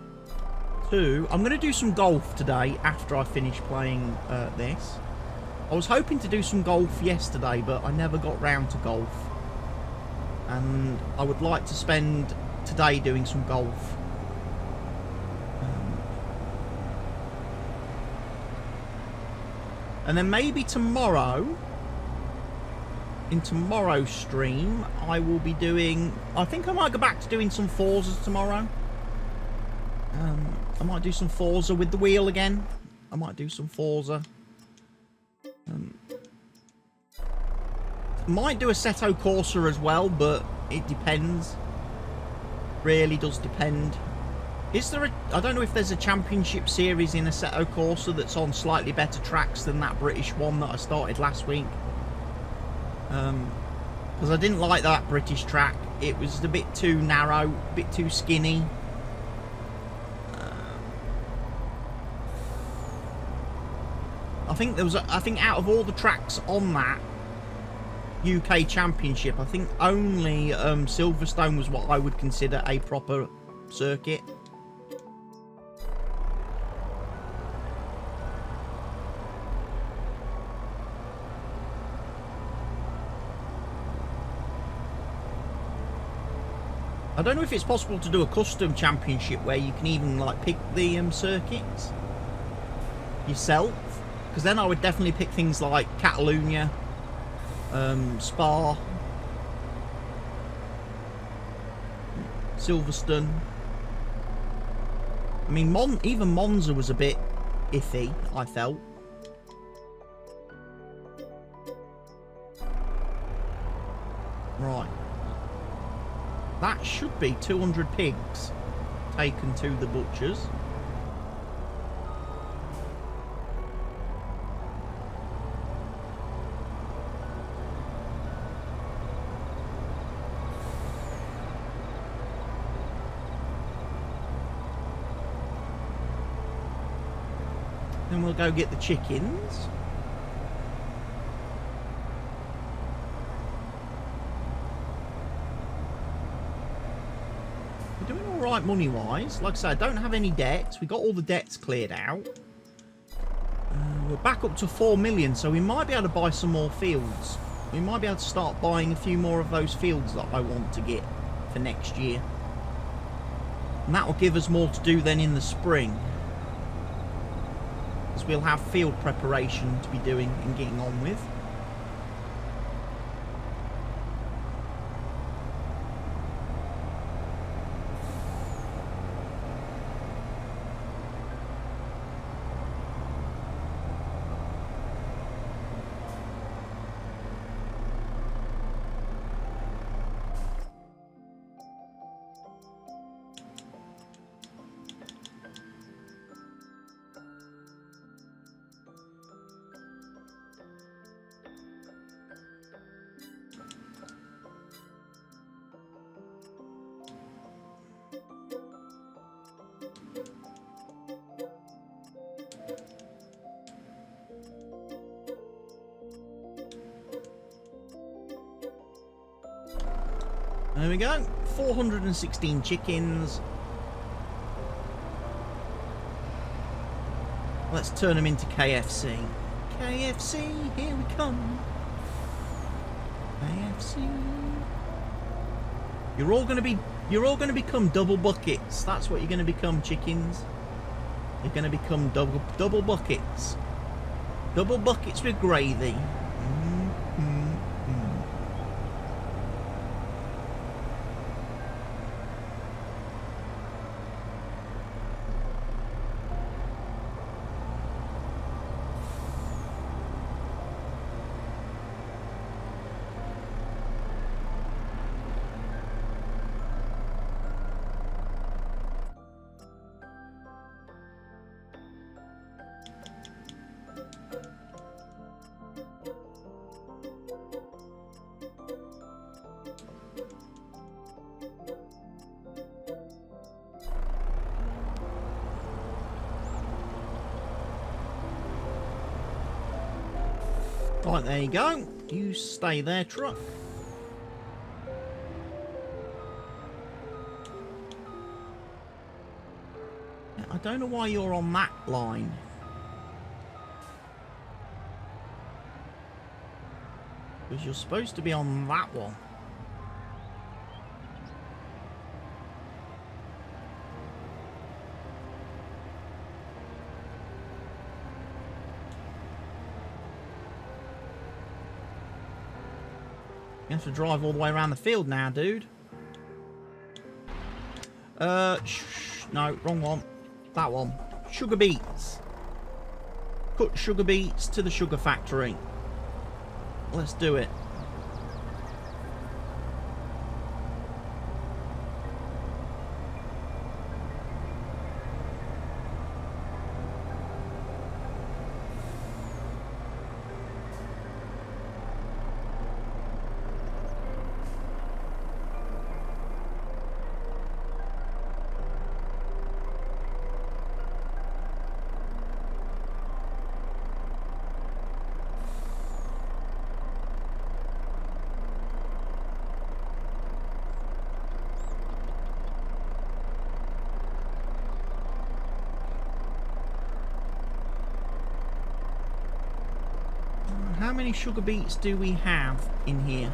to... I'm going to do some golf today after I finish playing this. I was hoping to do some golf yesterday, but I never got round to golf. And I would like to spend today doing some golf. And then maybe tomorrow, in tomorrow's stream, I will be doing... I think I might go back to doing some Forzas tomorrow. I might do some Forza with the wheel again. I might do some Forza. Might do a Assetto Corsa as well, but it depends. Really does depend. Is there a... I don't know if there's a championship series in Assetto Corsa that's on slightly better tracks than that British one that I started last week. Because I didn't like that British track. It was a bit too narrow, a bit too skinny. I think out of all the tracks on that UK Championship, I think only Silverstone was what I would consider a proper circuit. I don't know if it's possible to do a custom championship where you can even like pick the circuits yourself, because then I would definitely pick things like Catalonia, Spa, Silverstone. I mean, even Monza was a bit iffy, I felt. Right. That should be 200 pigs taken to the butchers. Then we'll go get the chickens. We're doing all right money-wise. Like I said, I don't have any debts. We got all the debts cleared out. We're back up to 4 million, so we might be able to buy some more fields. We might be able to start buying a few more of those fields that I want to get for next year. And that will give us more to do then in the spring. Because we'll have field preparation to be doing and getting on with. There we go, 416 chickens. Let's turn them into KFC. KFC, here we come. KFC. You're all gonna become double buckets. That's what you're gonna become, chickens. You're gonna become double buckets. Double buckets with gravy. Right, there you go. You stay there, truck. I don't know why you're on that line. Because you're supposed to be on that one. You have to drive all the way around the field now, dude. No, wrong one. That one. Sugar beets. Cut sugar beets to the sugar factory. Let's do it. How many sugar beets do we have in here?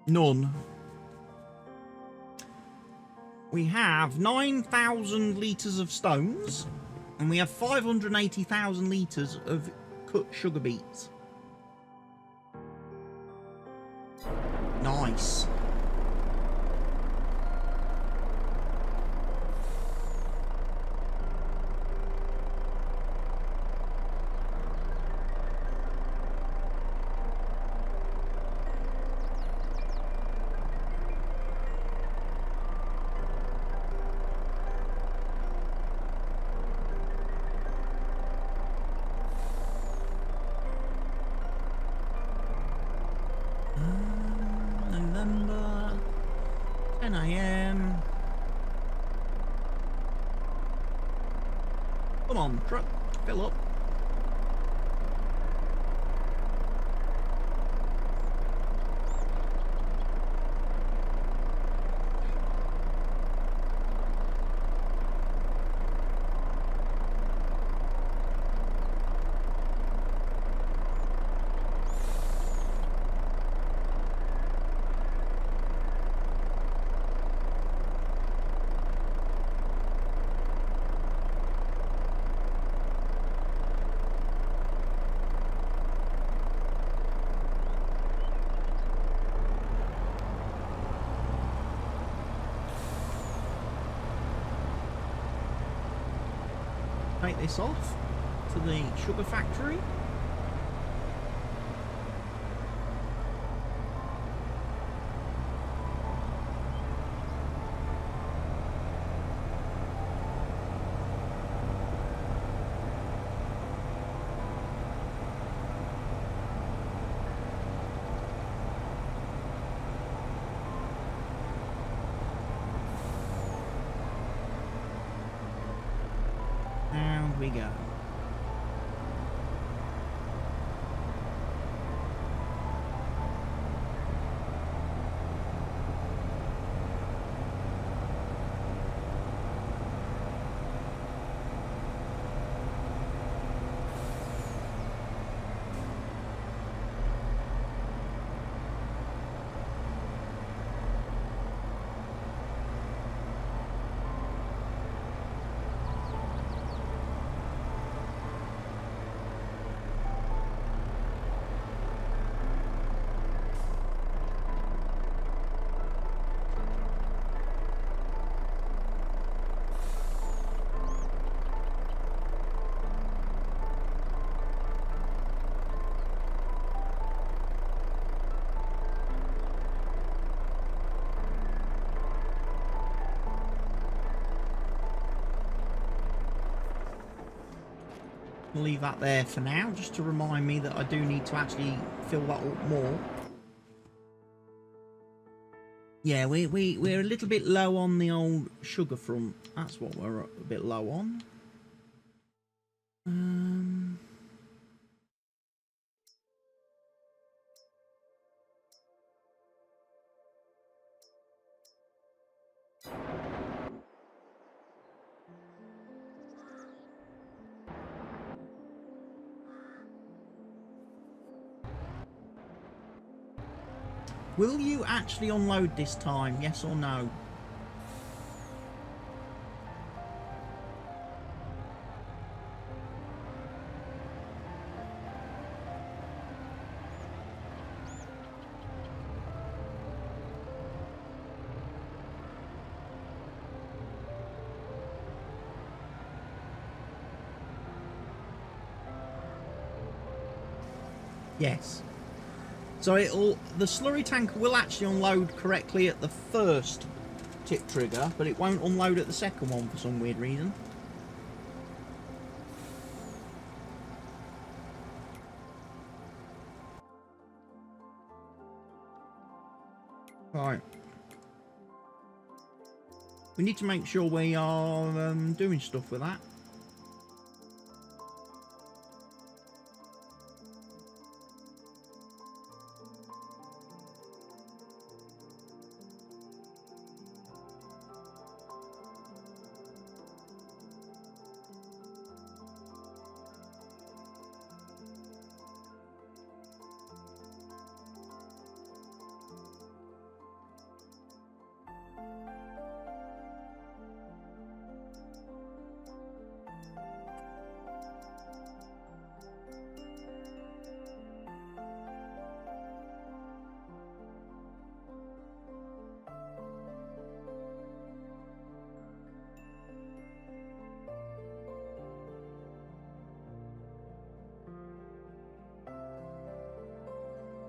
None. We have 9,000 litres of stones, and we have 580,000 litres of cut sugar beets. Nice. November, 10 AM. Come on, truck, fill up. Take this off to the sugar factory. Down we go. I'll leave that there for now, just to remind me that I do need to actually fill that up more. Yeah, we're a little bit low on the old sugar front. That's what we're a bit low on. Will you actually unload this time, yes or no? Yes. So the slurry tanker will actually unload correctly at the first tip trigger, but it won't unload at the second one for some weird reason. Right. We need to make sure we are doing stuff with that.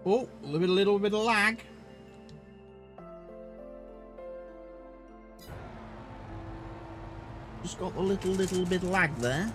Oh, a little bit of lag. Just got a little bit of lag there.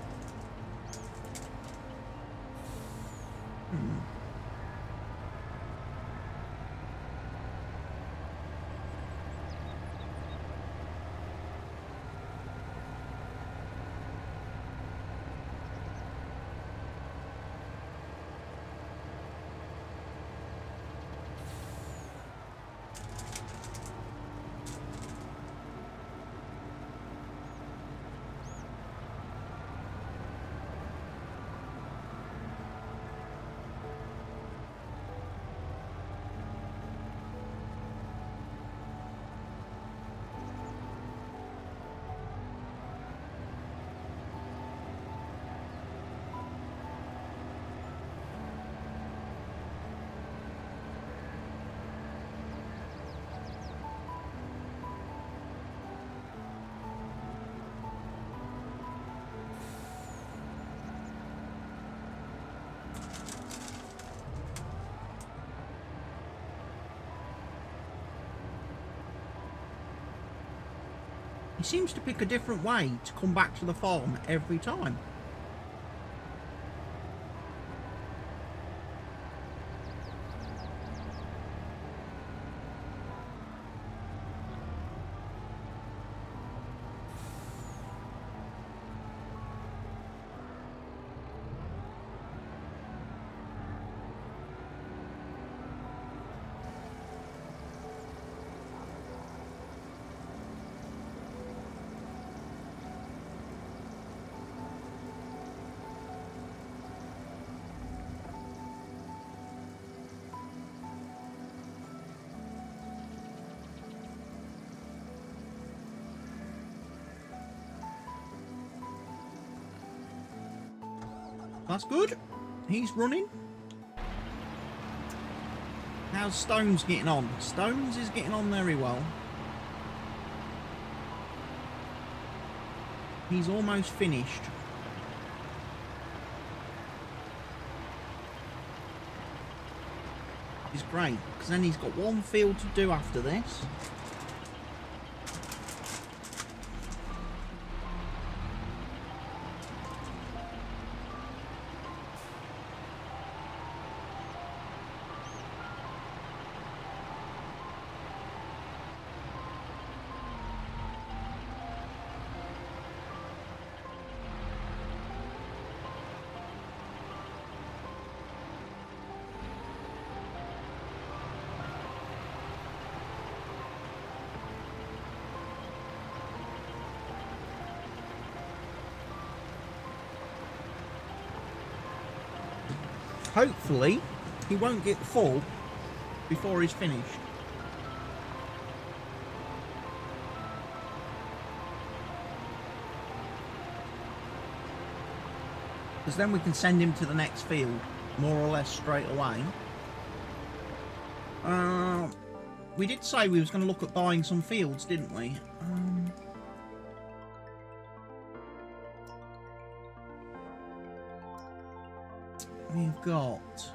He seems to pick a different way to come back to the farm every time. That's good. He's running. How's Stones getting on? Stones is getting on very well. He's almost finished. It's great, because then he's got one field to do after this. Hopefully, he won't get full before he's finished. Because then we can send him to the next field, more or less straight away. We did say we was going to look at buying some fields, didn't we? We've got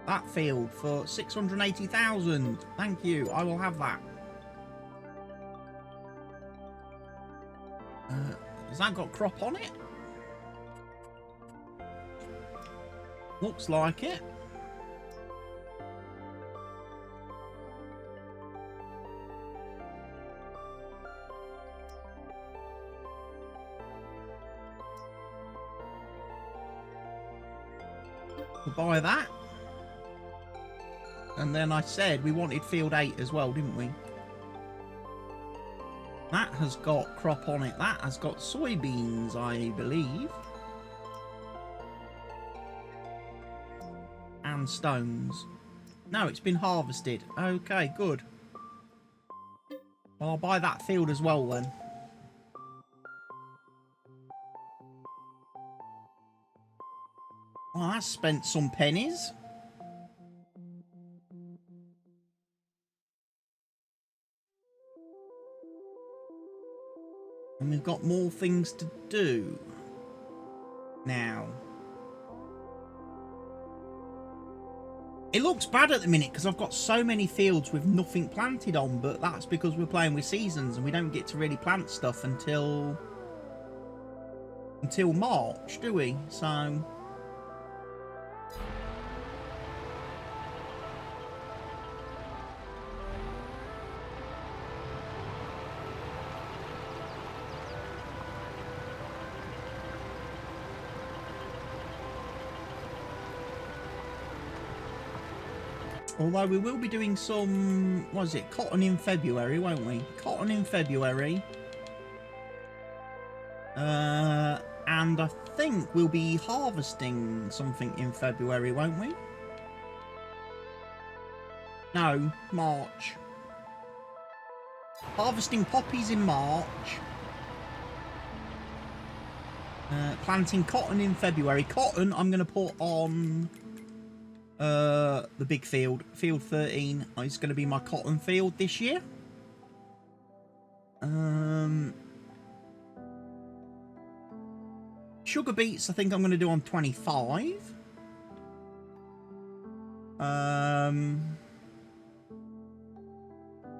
that field for 680,000. Thank you. I will have that. Has that got crop on it? Looks like it. We'll buy that. And then I said we wanted field 8 as well, didn't we? That has got crop on it. That has got soybeans, I believe. And stones. No, it's been harvested. Okay, good. Well, I'll buy that field as well then. Well, that's spent some pennies. And we've got more things to do now. It looks bad at the minute because I've got so many fields with nothing planted on, but that's because we're playing with seasons and we don't get to really plant stuff until March, do we? So although we will be doing some, what is it, cotton in February, won't we? Cotton in February. And I think we'll be harvesting something in February, won't we? No, March. Harvesting poppies in March. Planting cotton in February. Cotton I'm going to put on the big field. Field 13 is going to be my cotton field this year. Sugar beets I think I'm going to do on 25.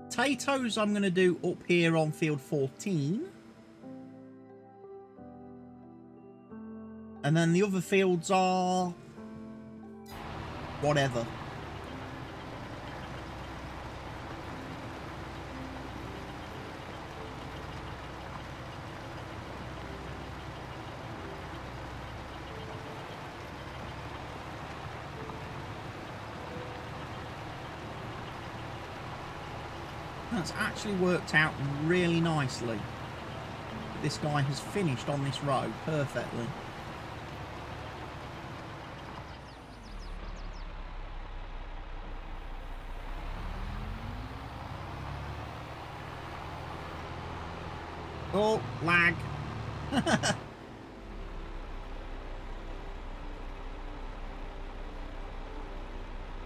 Potatoes I'm going to do up here on field 14. And then the other fields are whatever. That's actually worked out really nicely. This guy has finished on this road perfectly. Oh, lag.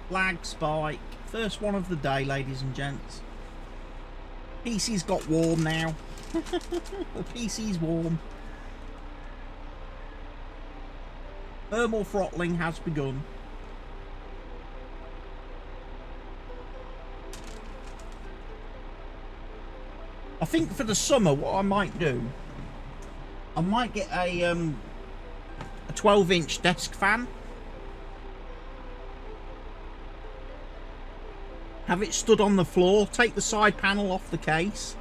Lag spike. First one of the day, ladies and gents. PC's got warm now. The PC's warm. Thermal throttling has begun. I think for the summer, what I might do, I might get a 12-inch desk fan. Have it stood on the floor, take the side panel off the case,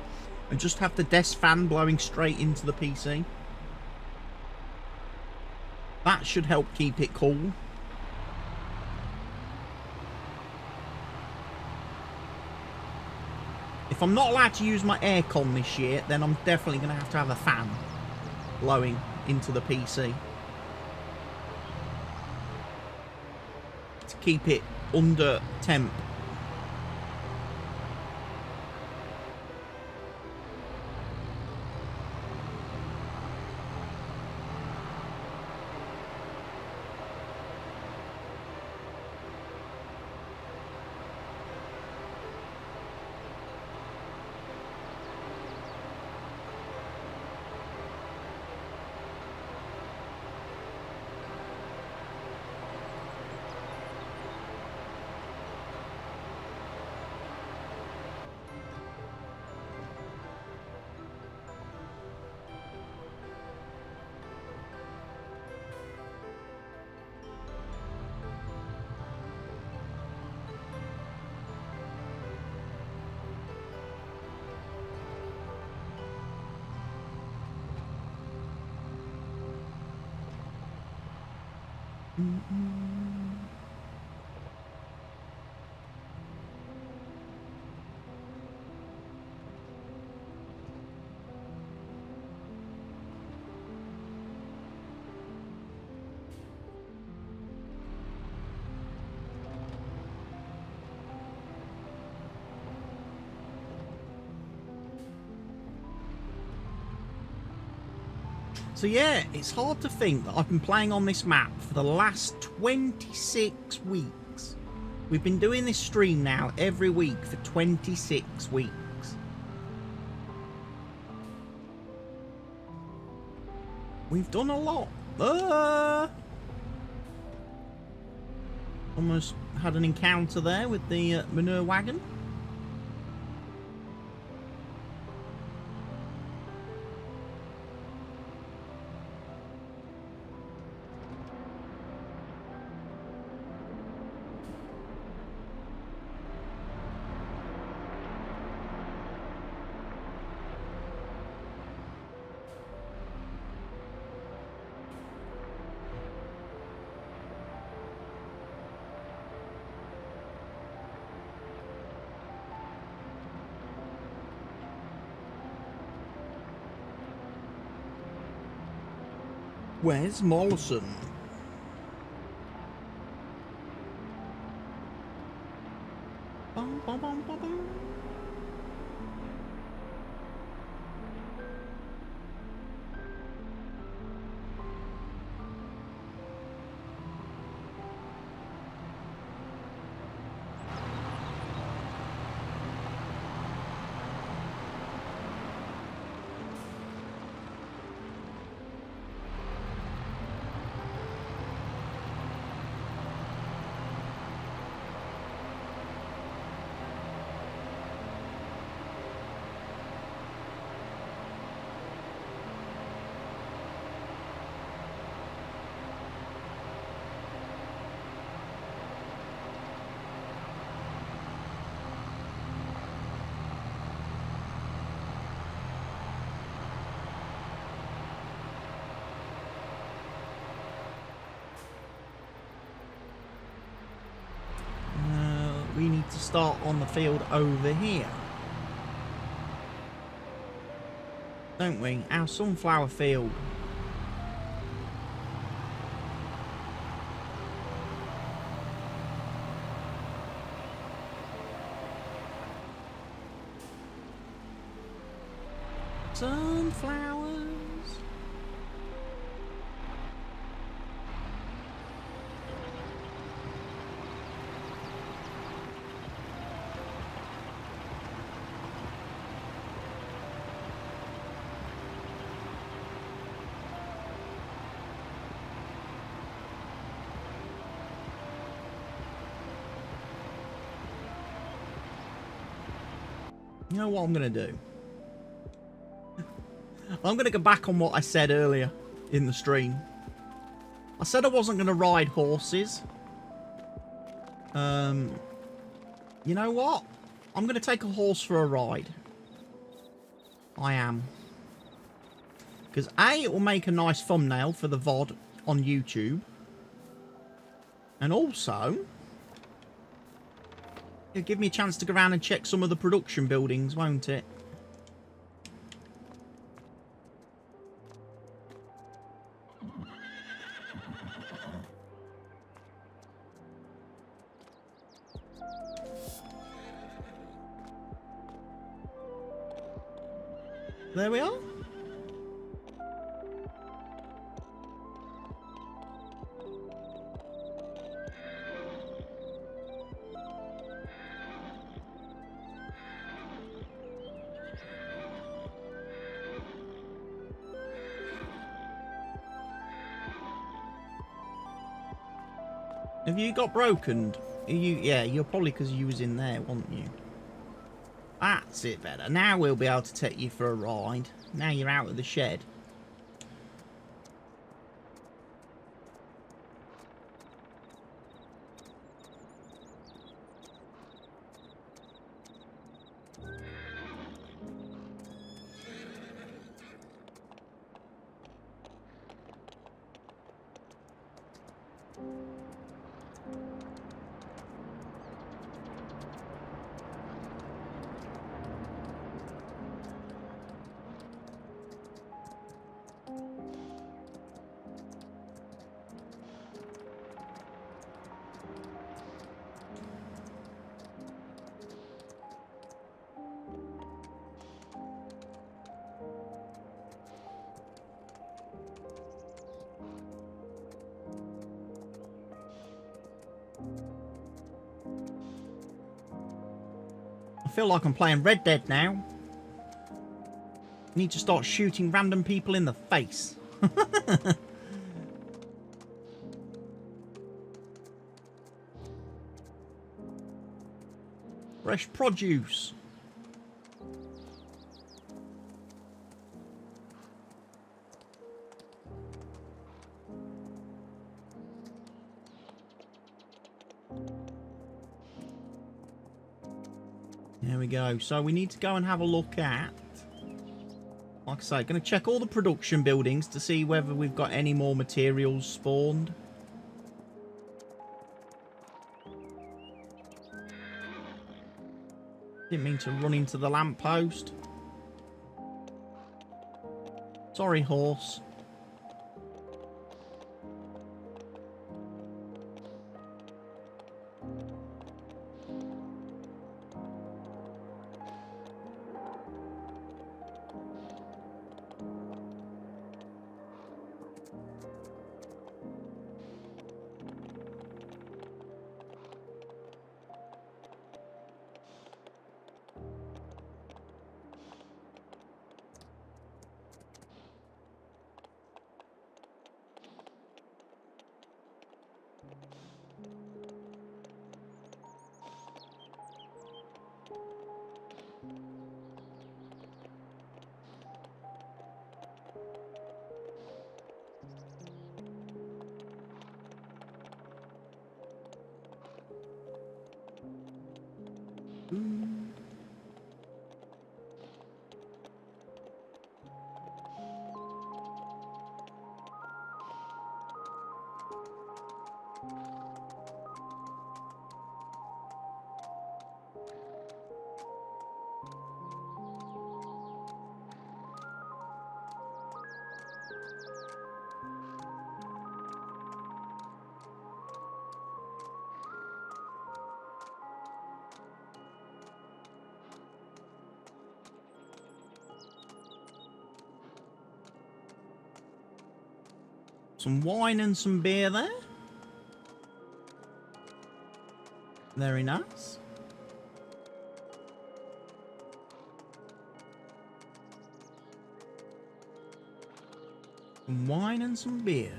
and just have the desk fan blowing straight into the PC. That should help keep it cool. If I'm not allowed to use my aircon this year, then I'm definitely going to have a fan blowing into the PC. To keep it under temp. So yeah, it's hard to think that I've been playing on this map for the last 26 weeks. We've been doing this stream now every week for 26 weeks. We've done a lot. Almost had an encounter there with the manure wagon. Where's Mollison? Bum, bum, bum, bum, bum. We need to start on the field over here, don't we? Our sunflower field. Sunflowers. You know what I'm going to do? I'm going to go back on what I said earlier in the stream. I said I wasn't going to ride horses. You know what? I'm going to take a horse for a ride. I am. Because A, it will make a nice thumbnail for the VOD on YouTube. And also, it'll give me a chance to go around and check some of the production buildings, won't it? There we are. Have you got broken? Yeah, you're probably because you was in there, weren't you? That's it better. Now we'll be able to take you for a ride. Now you're out of the shed. feel like I'm playing Red Dead now. Need to start shooting random people in the face. Fresh produce. There we go. So we need to go and have a look at, like I say, going to check all the production buildings to see whether we've got any more materials spawned. Didn't mean to run into the lamppost. Sorry, horse. Some wine and some beer there. Very nice. Some wine and some beer.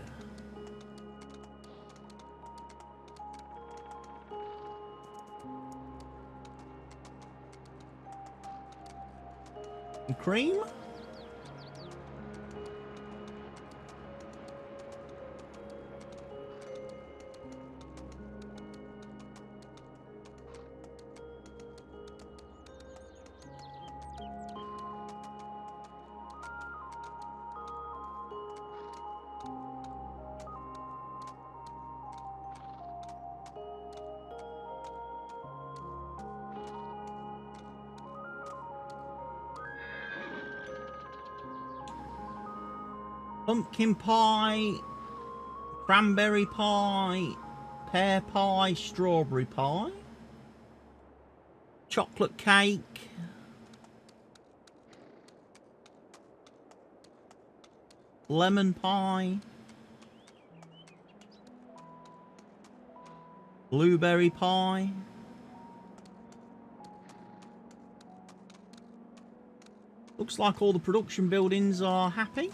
And cream. Pumpkin pie, cranberry pie, pear pie, strawberry pie, chocolate cake, lemon pie, blueberry pie, looks like all the production buildings are happy.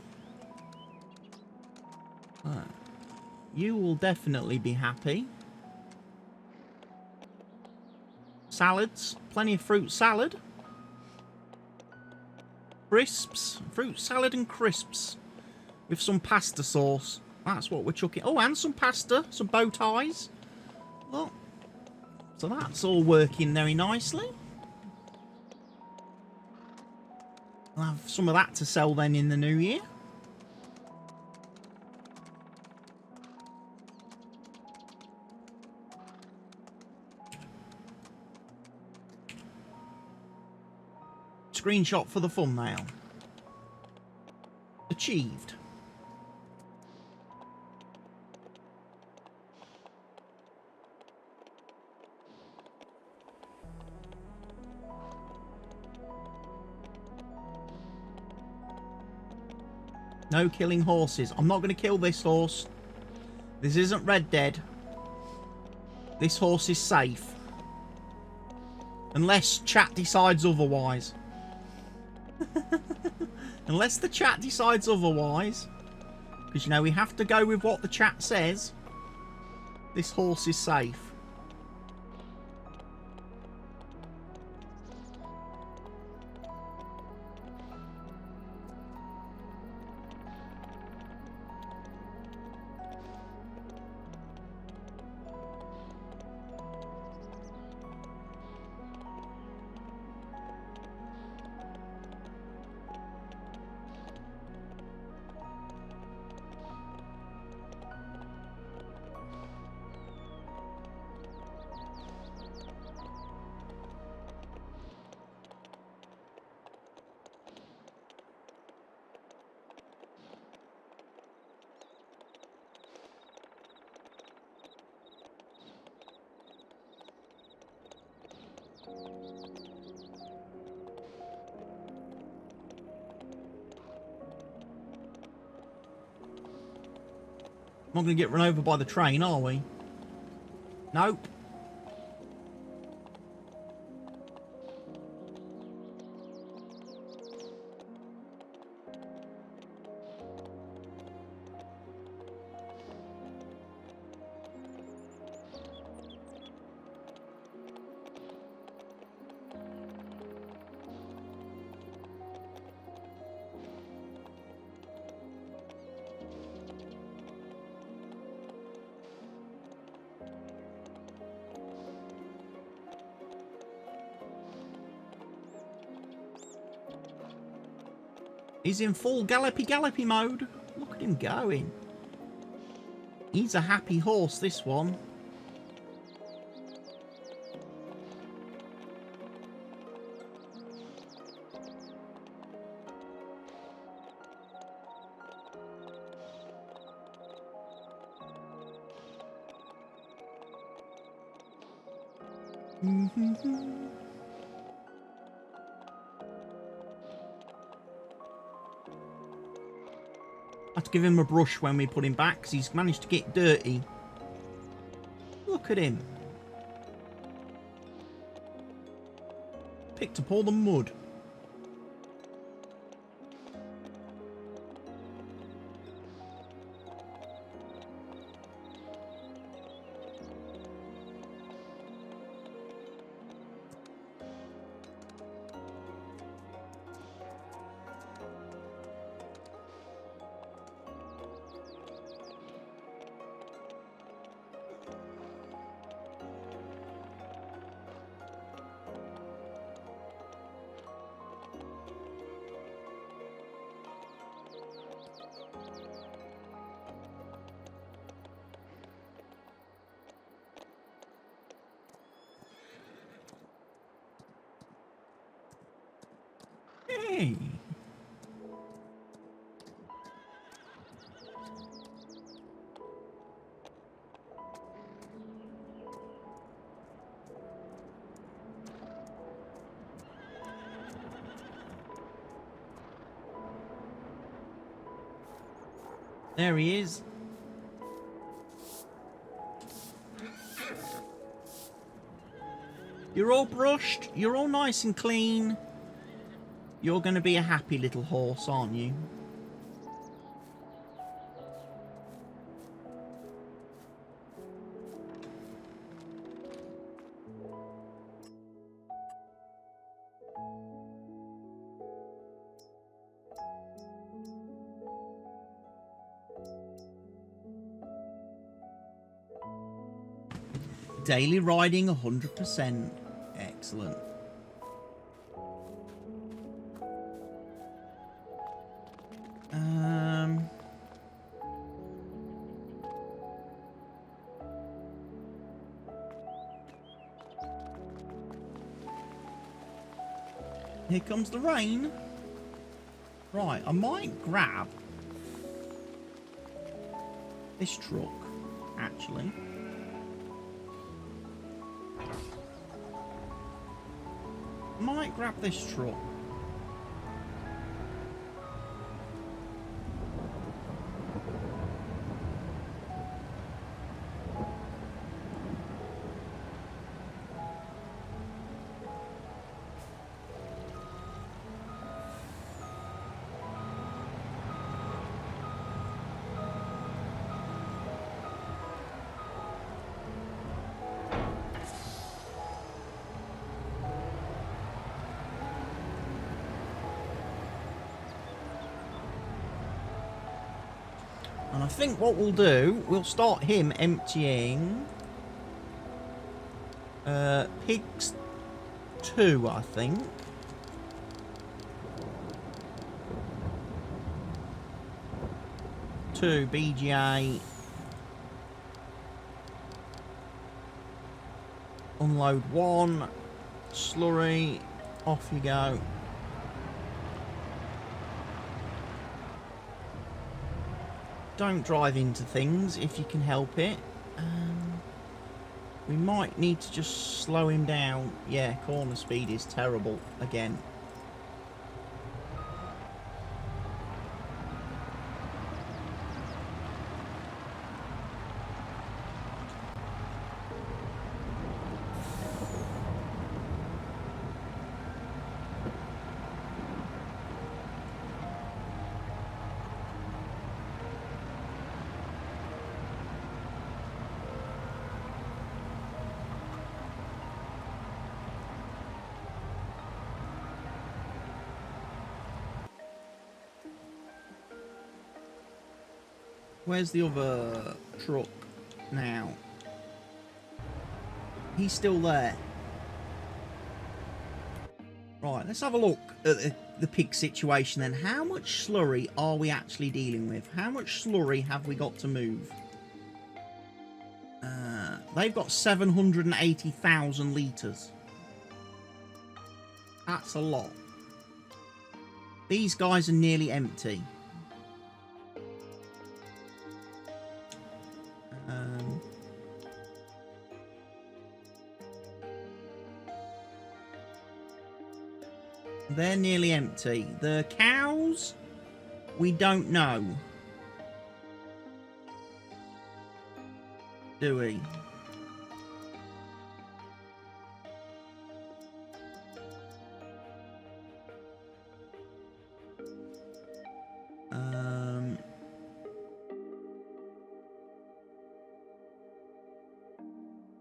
You will definitely be happy. Salads, plenty of fruit salad. Crisps, fruit salad and crisps with some pasta sauce. That's what we're chucking. Oh, and some pasta, some bow ties. Look. So that's all working very nicely. I'll have some of that to sell then in the new year. Screenshot for the thumbnail. Achieved. No killing horses. I'm not going to kill this horse. This isn't Red Dead. This horse is safe. Unless chat decides otherwise. Unless the chat decides otherwise. Because, you know, we have to go with what the chat says. This horse is safe. Not going to get run over by the train, are we? Nope. He's in full gallopy mode. Look at him going. He's a happy horse, this one. Have to give him a brush when we put him back because he's managed to get dirty. Look at him. Picked up all the mud. Hey. There he is. You're all brushed. You're all nice and clean. You're going to be a happy little horse, aren't you? Daily riding 100%. Excellent. Here comes the rain. Right, I might grab this truck, actually. Might grab this truck. think what we'll do, we'll start him emptying pigs 2, I think. Two BGA. Unload 1. Slurry. Off you go. Don't drive into things if you can help it. We might need to just slow him down. Yeah, corner speed is terrible again. Where's the other truck now? He's still there. Right, let's have a look at the pig situation then. How much slurry are we actually dealing with? How much slurry have we got to move? They've got 780,000 litres. That's a lot. These guys are nearly empty. They're nearly empty. The cows, we don't know. Do we?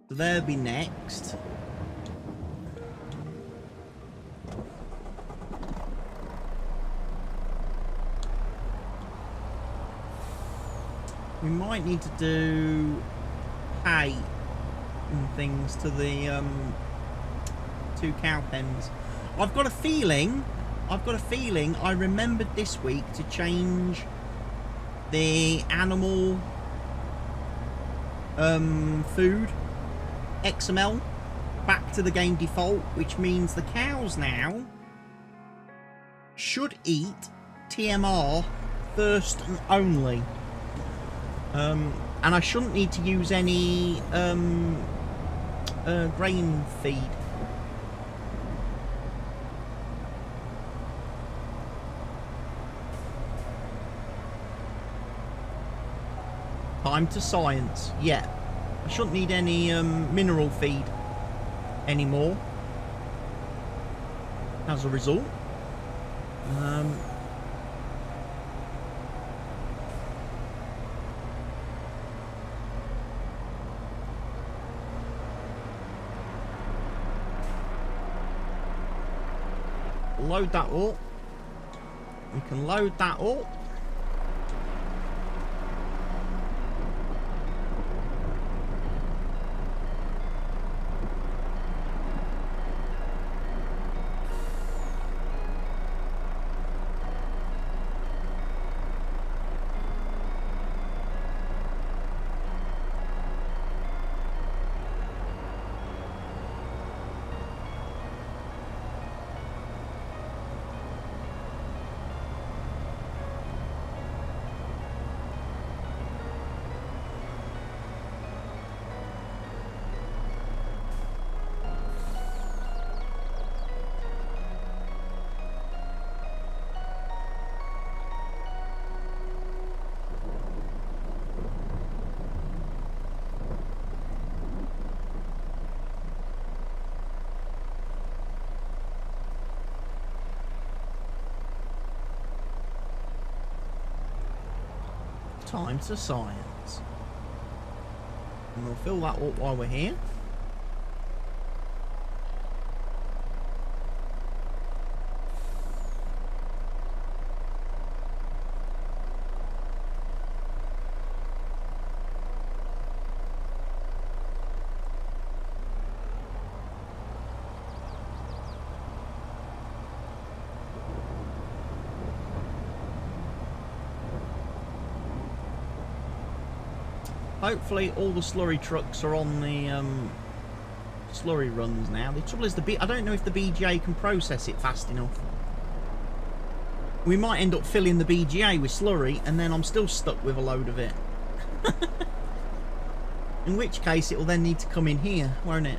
So they'll be next. We might need to do hay and things to the 2 cow pens. I've got a feeling I remembered this week to change the animal food XML back to the game default, which means the cows now should eat TMR first and only. And I shouldn't need to use any grain feed. Time to science. Yeah, I shouldn't need any mineral feed anymore as a result. Load that up. We can load that up. Time to science. And we'll fill that up while we're here. Hopefully all the slurry trucks are on the slurry runs now. The trouble is I don't know if the BGA can process it fast enough. We might end up filling the BGA with slurry and then I'm still stuck with a load of it. In which case it will then need to come in here, won't it?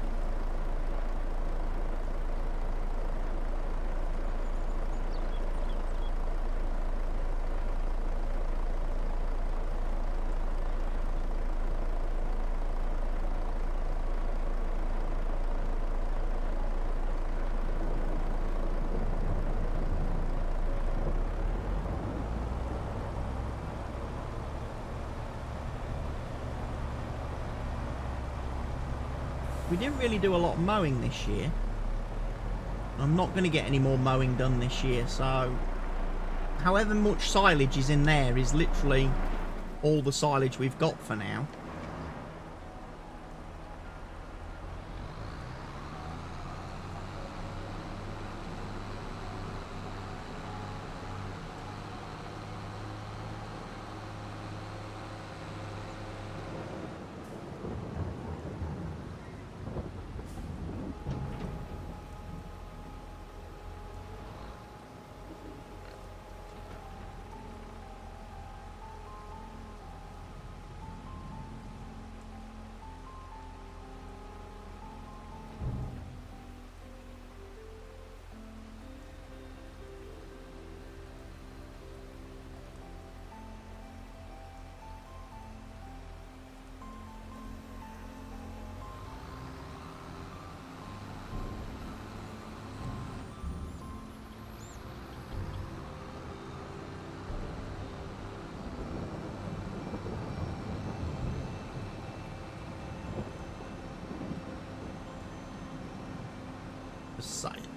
We didn't really do a lot of mowing this year. I'm not going to get any more mowing done this year, so however much silage is in there is literally all the silage we've got for now. Science.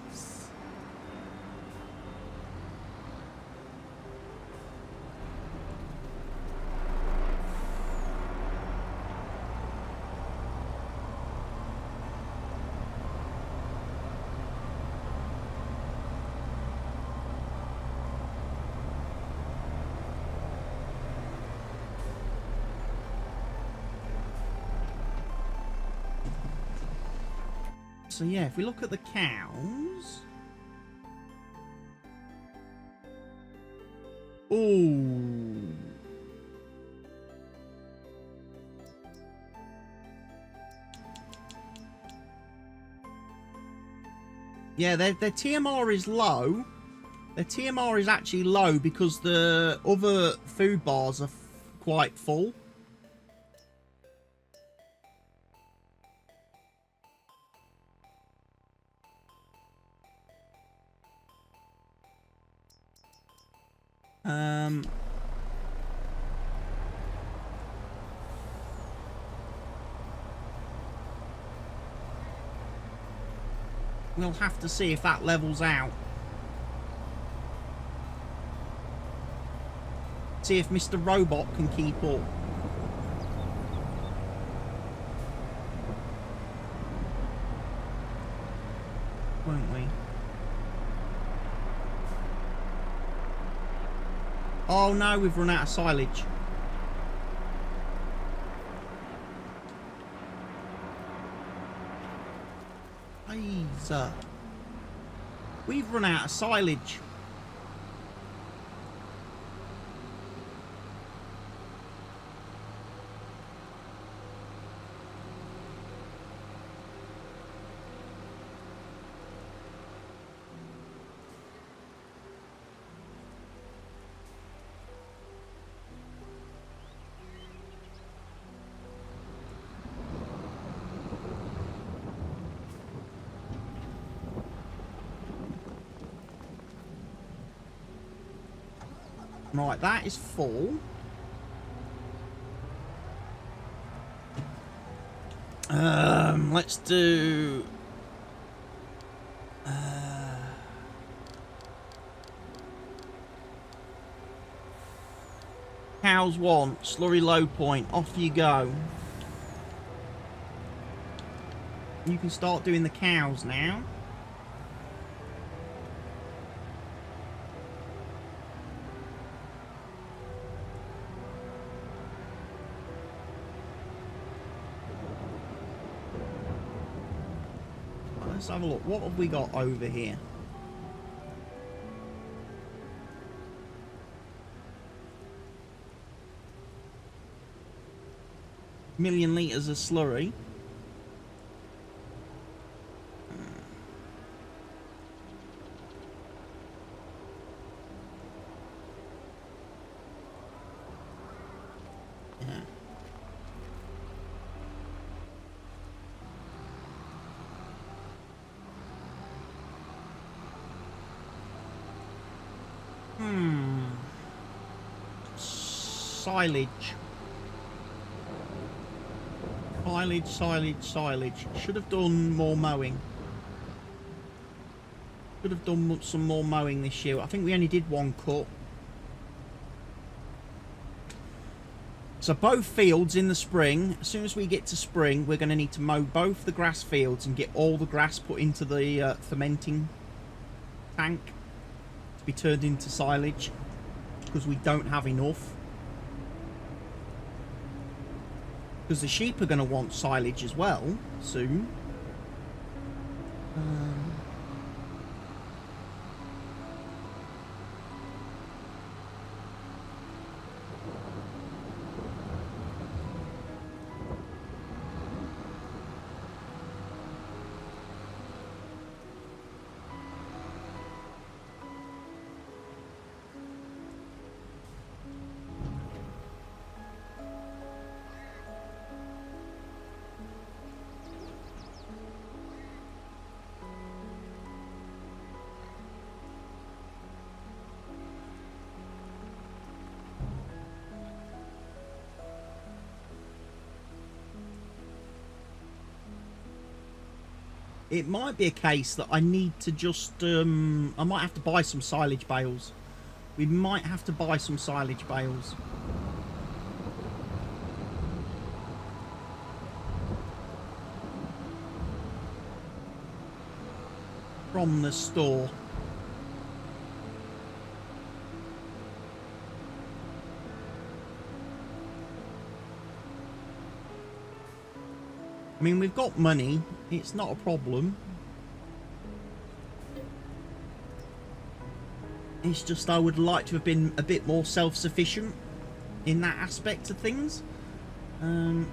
So yeah, if we look at the cows... Ooh. Yeah, their TMR is low. Their TMR is actually low because the other food bars are quite full. We'll have to see if that levels out. See if Mr. Robot can keep up. Won't we? Oh no, we've run out of silage. We've run out of silage. Right, that is full. Let's do... Cows want, slurry low point, off you go. You can start doing the cows now. let's have a look. What have we got over here? Million litres of slurry. Silage. Should have done more mowing. Should have done some more mowing this year. I think we only did one cut. So both fields in the spring, as soon as we get to spring, we're going to need to mow both the grass fields and get all the grass put into the fermenting tank to be turned into silage, because we don't have enough. Because the sheep are going to want silage as well soon. It might be a case that I need to just, I might have to buy some silage bales. We might have to buy some silage bales. From the store. I mean, we've got money. It's not a problem. It's just I would like to have been a bit more self-sufficient in that aspect of things. I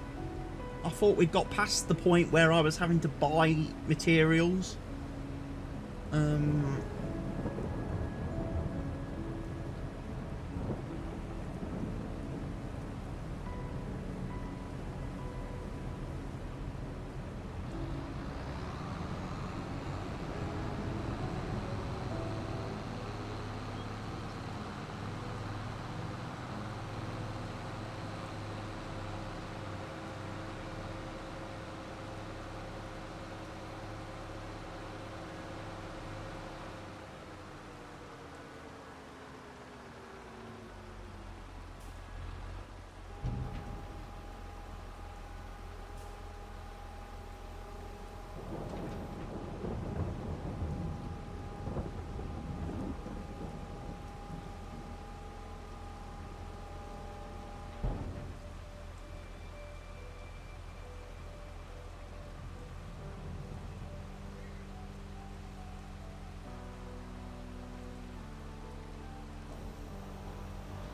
thought we'd got past the point where I was having to buy materials.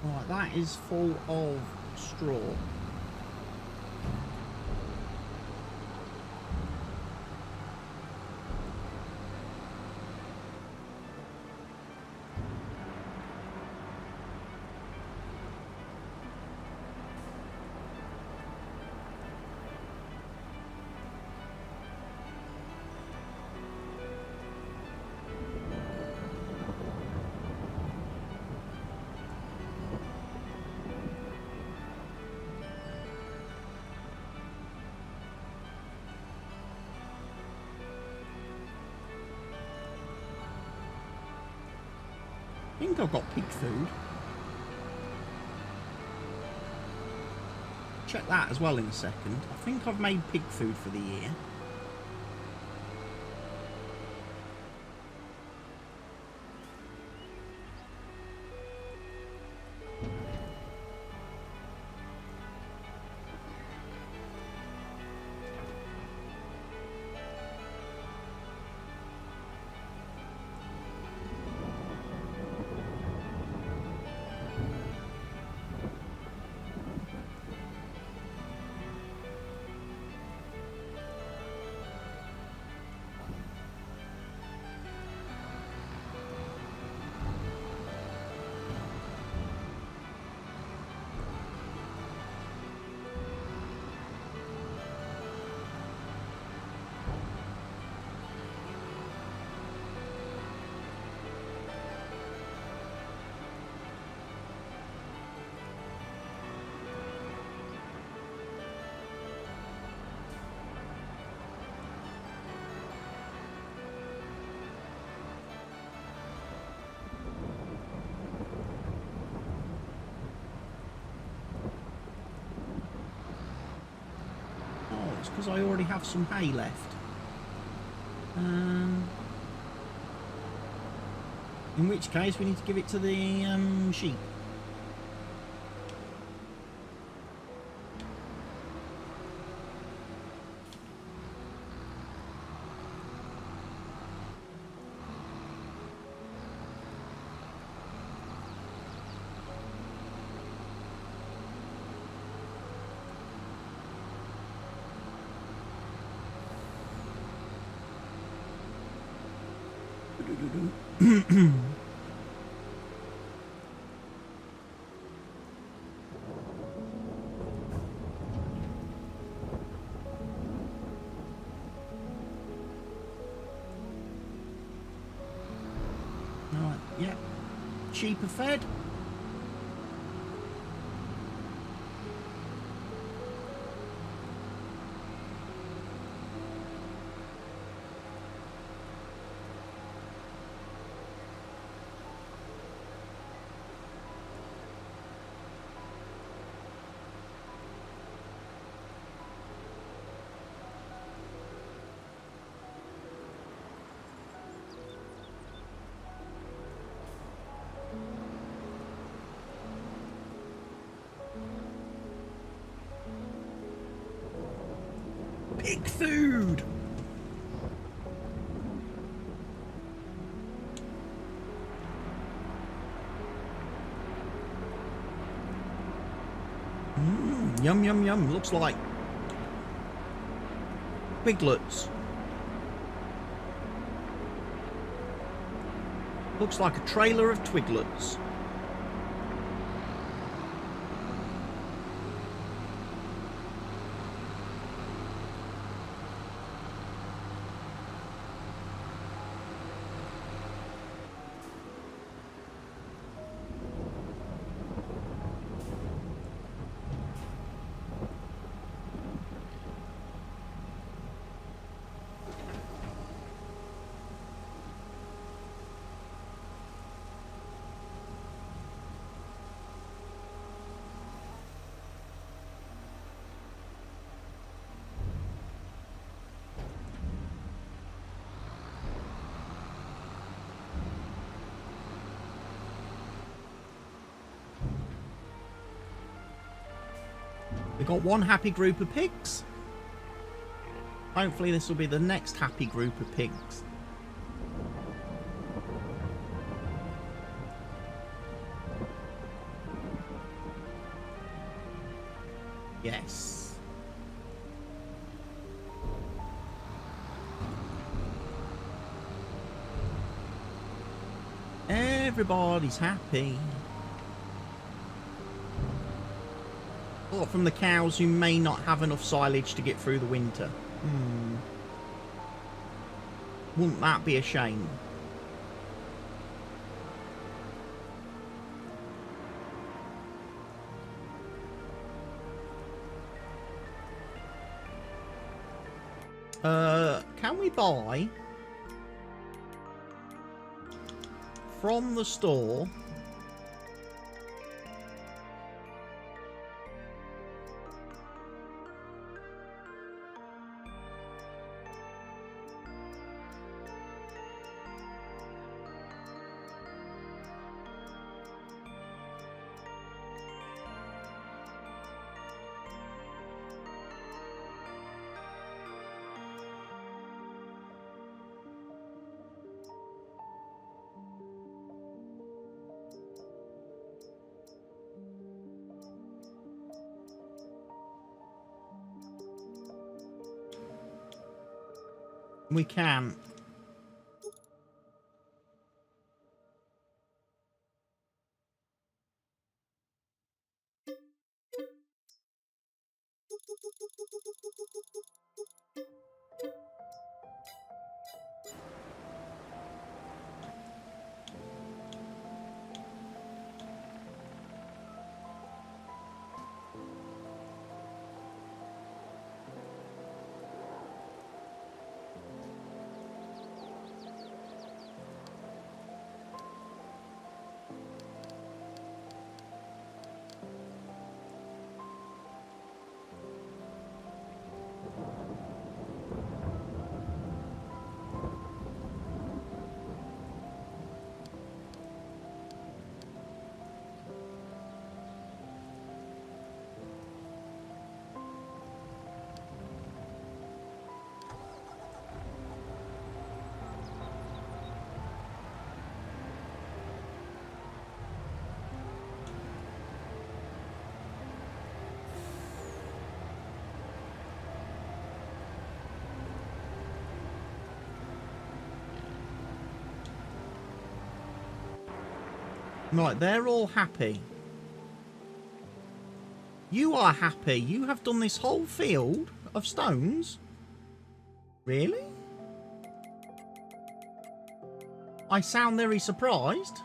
Right, that is full of straw. I think I've got pig food. Check that as well in a second. I think I've made pig food for the year. because I already have some hay left. In which case we need to give it to the sheep. Right, yeah. Sheep are fed. Pig food! Yum, yum, yum. Looks like piglets. Looks like a trailer of twiglets. We've got one happy group of pigs. Hopefully this will be the next happy group of pigs. Yes. Everybody's happy. Apart from the cows who may not have enough silage to get through the winter. Wouldn't that be a shame? Can we buy from the store we can. Right, they're all happy. You are happy. You have done this whole field of stones? Really? I sound very surprised.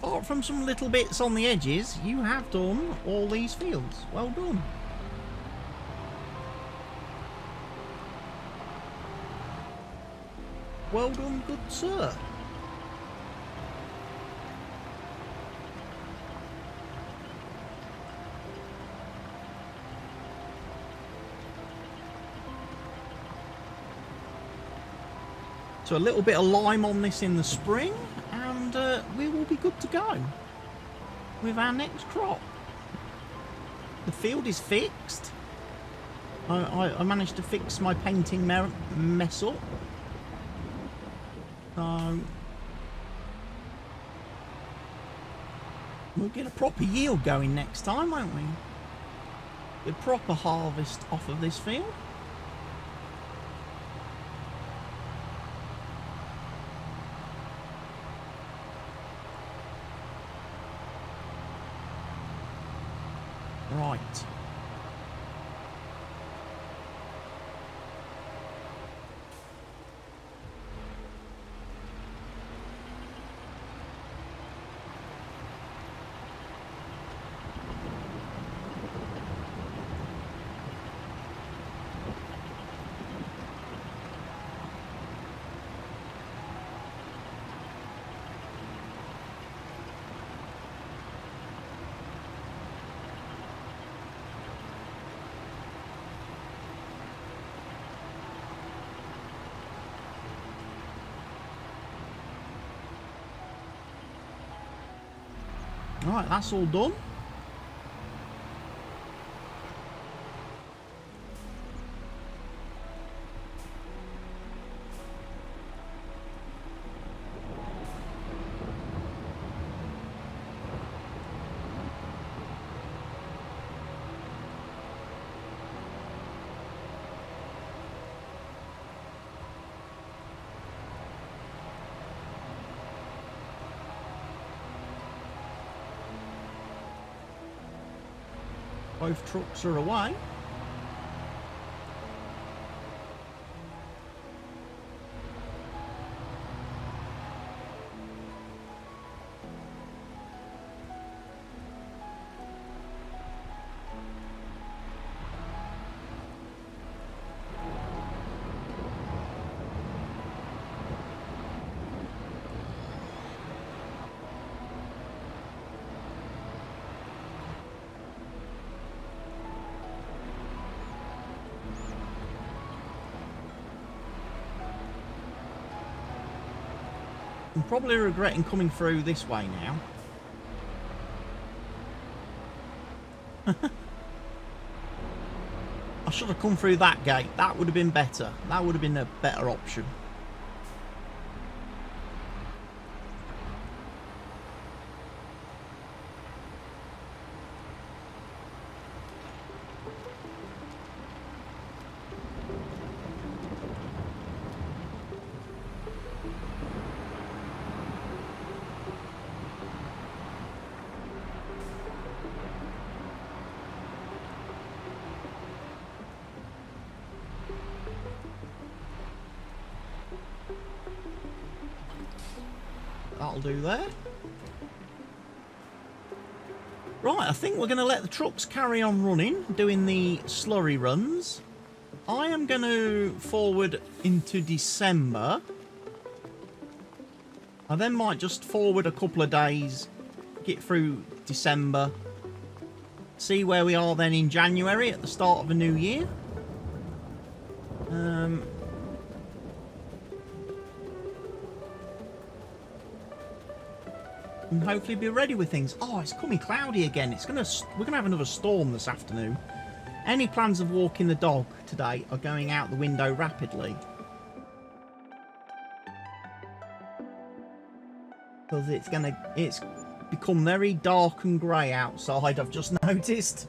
Apart from some little bits on the edges, you have done all these fields. Well done. Well done, good sir. So a little bit of lime on this in the spring, and we will be good to go with our next crop. The field is fixed. I managed to fix my painting mess up. So we'll get a proper yield going next time, won't we? A proper harvest off of this field. Right. Right, that's all done. Both trucks are away. I'm probably regretting coming through this way now. I should have come through that gate. That would have been better. That would have been a better option. That'll do there. Right, I think we're going to let the trucks carry on running, doing the slurry runs. I am going to forward into December. I then might just forward a couple of days, get through December, see where we are then in January at the start of a new year. And hopefully be ready with things. Oh, it's coming cloudy again. We're gonna have another storm this afternoon. Any plans of walking the dog today are going out the window rapidly. Because it's become very dark and grey outside, I've just noticed.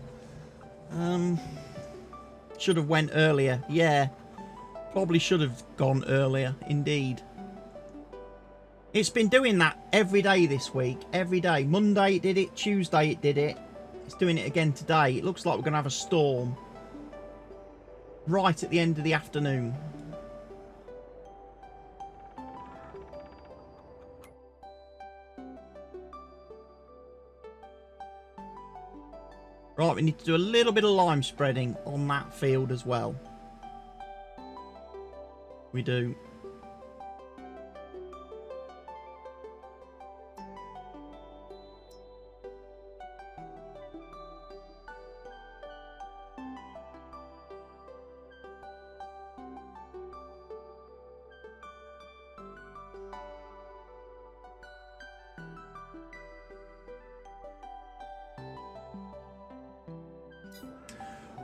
Should have went earlier. Yeah. Probably should have gone earlier, indeed. It's been doing that every day this week. Every day. Monday it did it. Tuesday it did it. It's doing it again today. It looks like we're going to have a storm right at the end of the afternoon. Right, we need to do a little bit of lime spreading on that field as well. We do.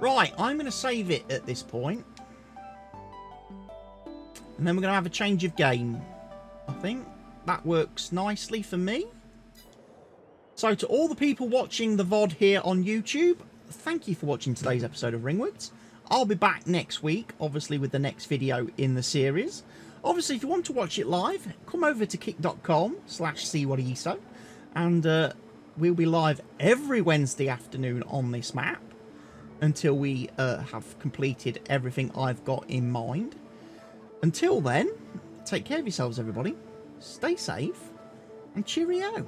Right, I'm going to save it at this point. And then we're going to have a change of game. I think that works nicely for me. So to all the people watching the VOD here on YouTube, thank you for watching today's episode of Ringwoods. I'll be back next week, obviously with the next video in the series. Obviously, if you want to watch it live, come over to kick.com/CWATTYESO. And we'll be live every Wednesday afternoon on this map, until we have completed everything I've got in mind. Until then, take care of yourselves, everybody. Stay safe, and cheerio.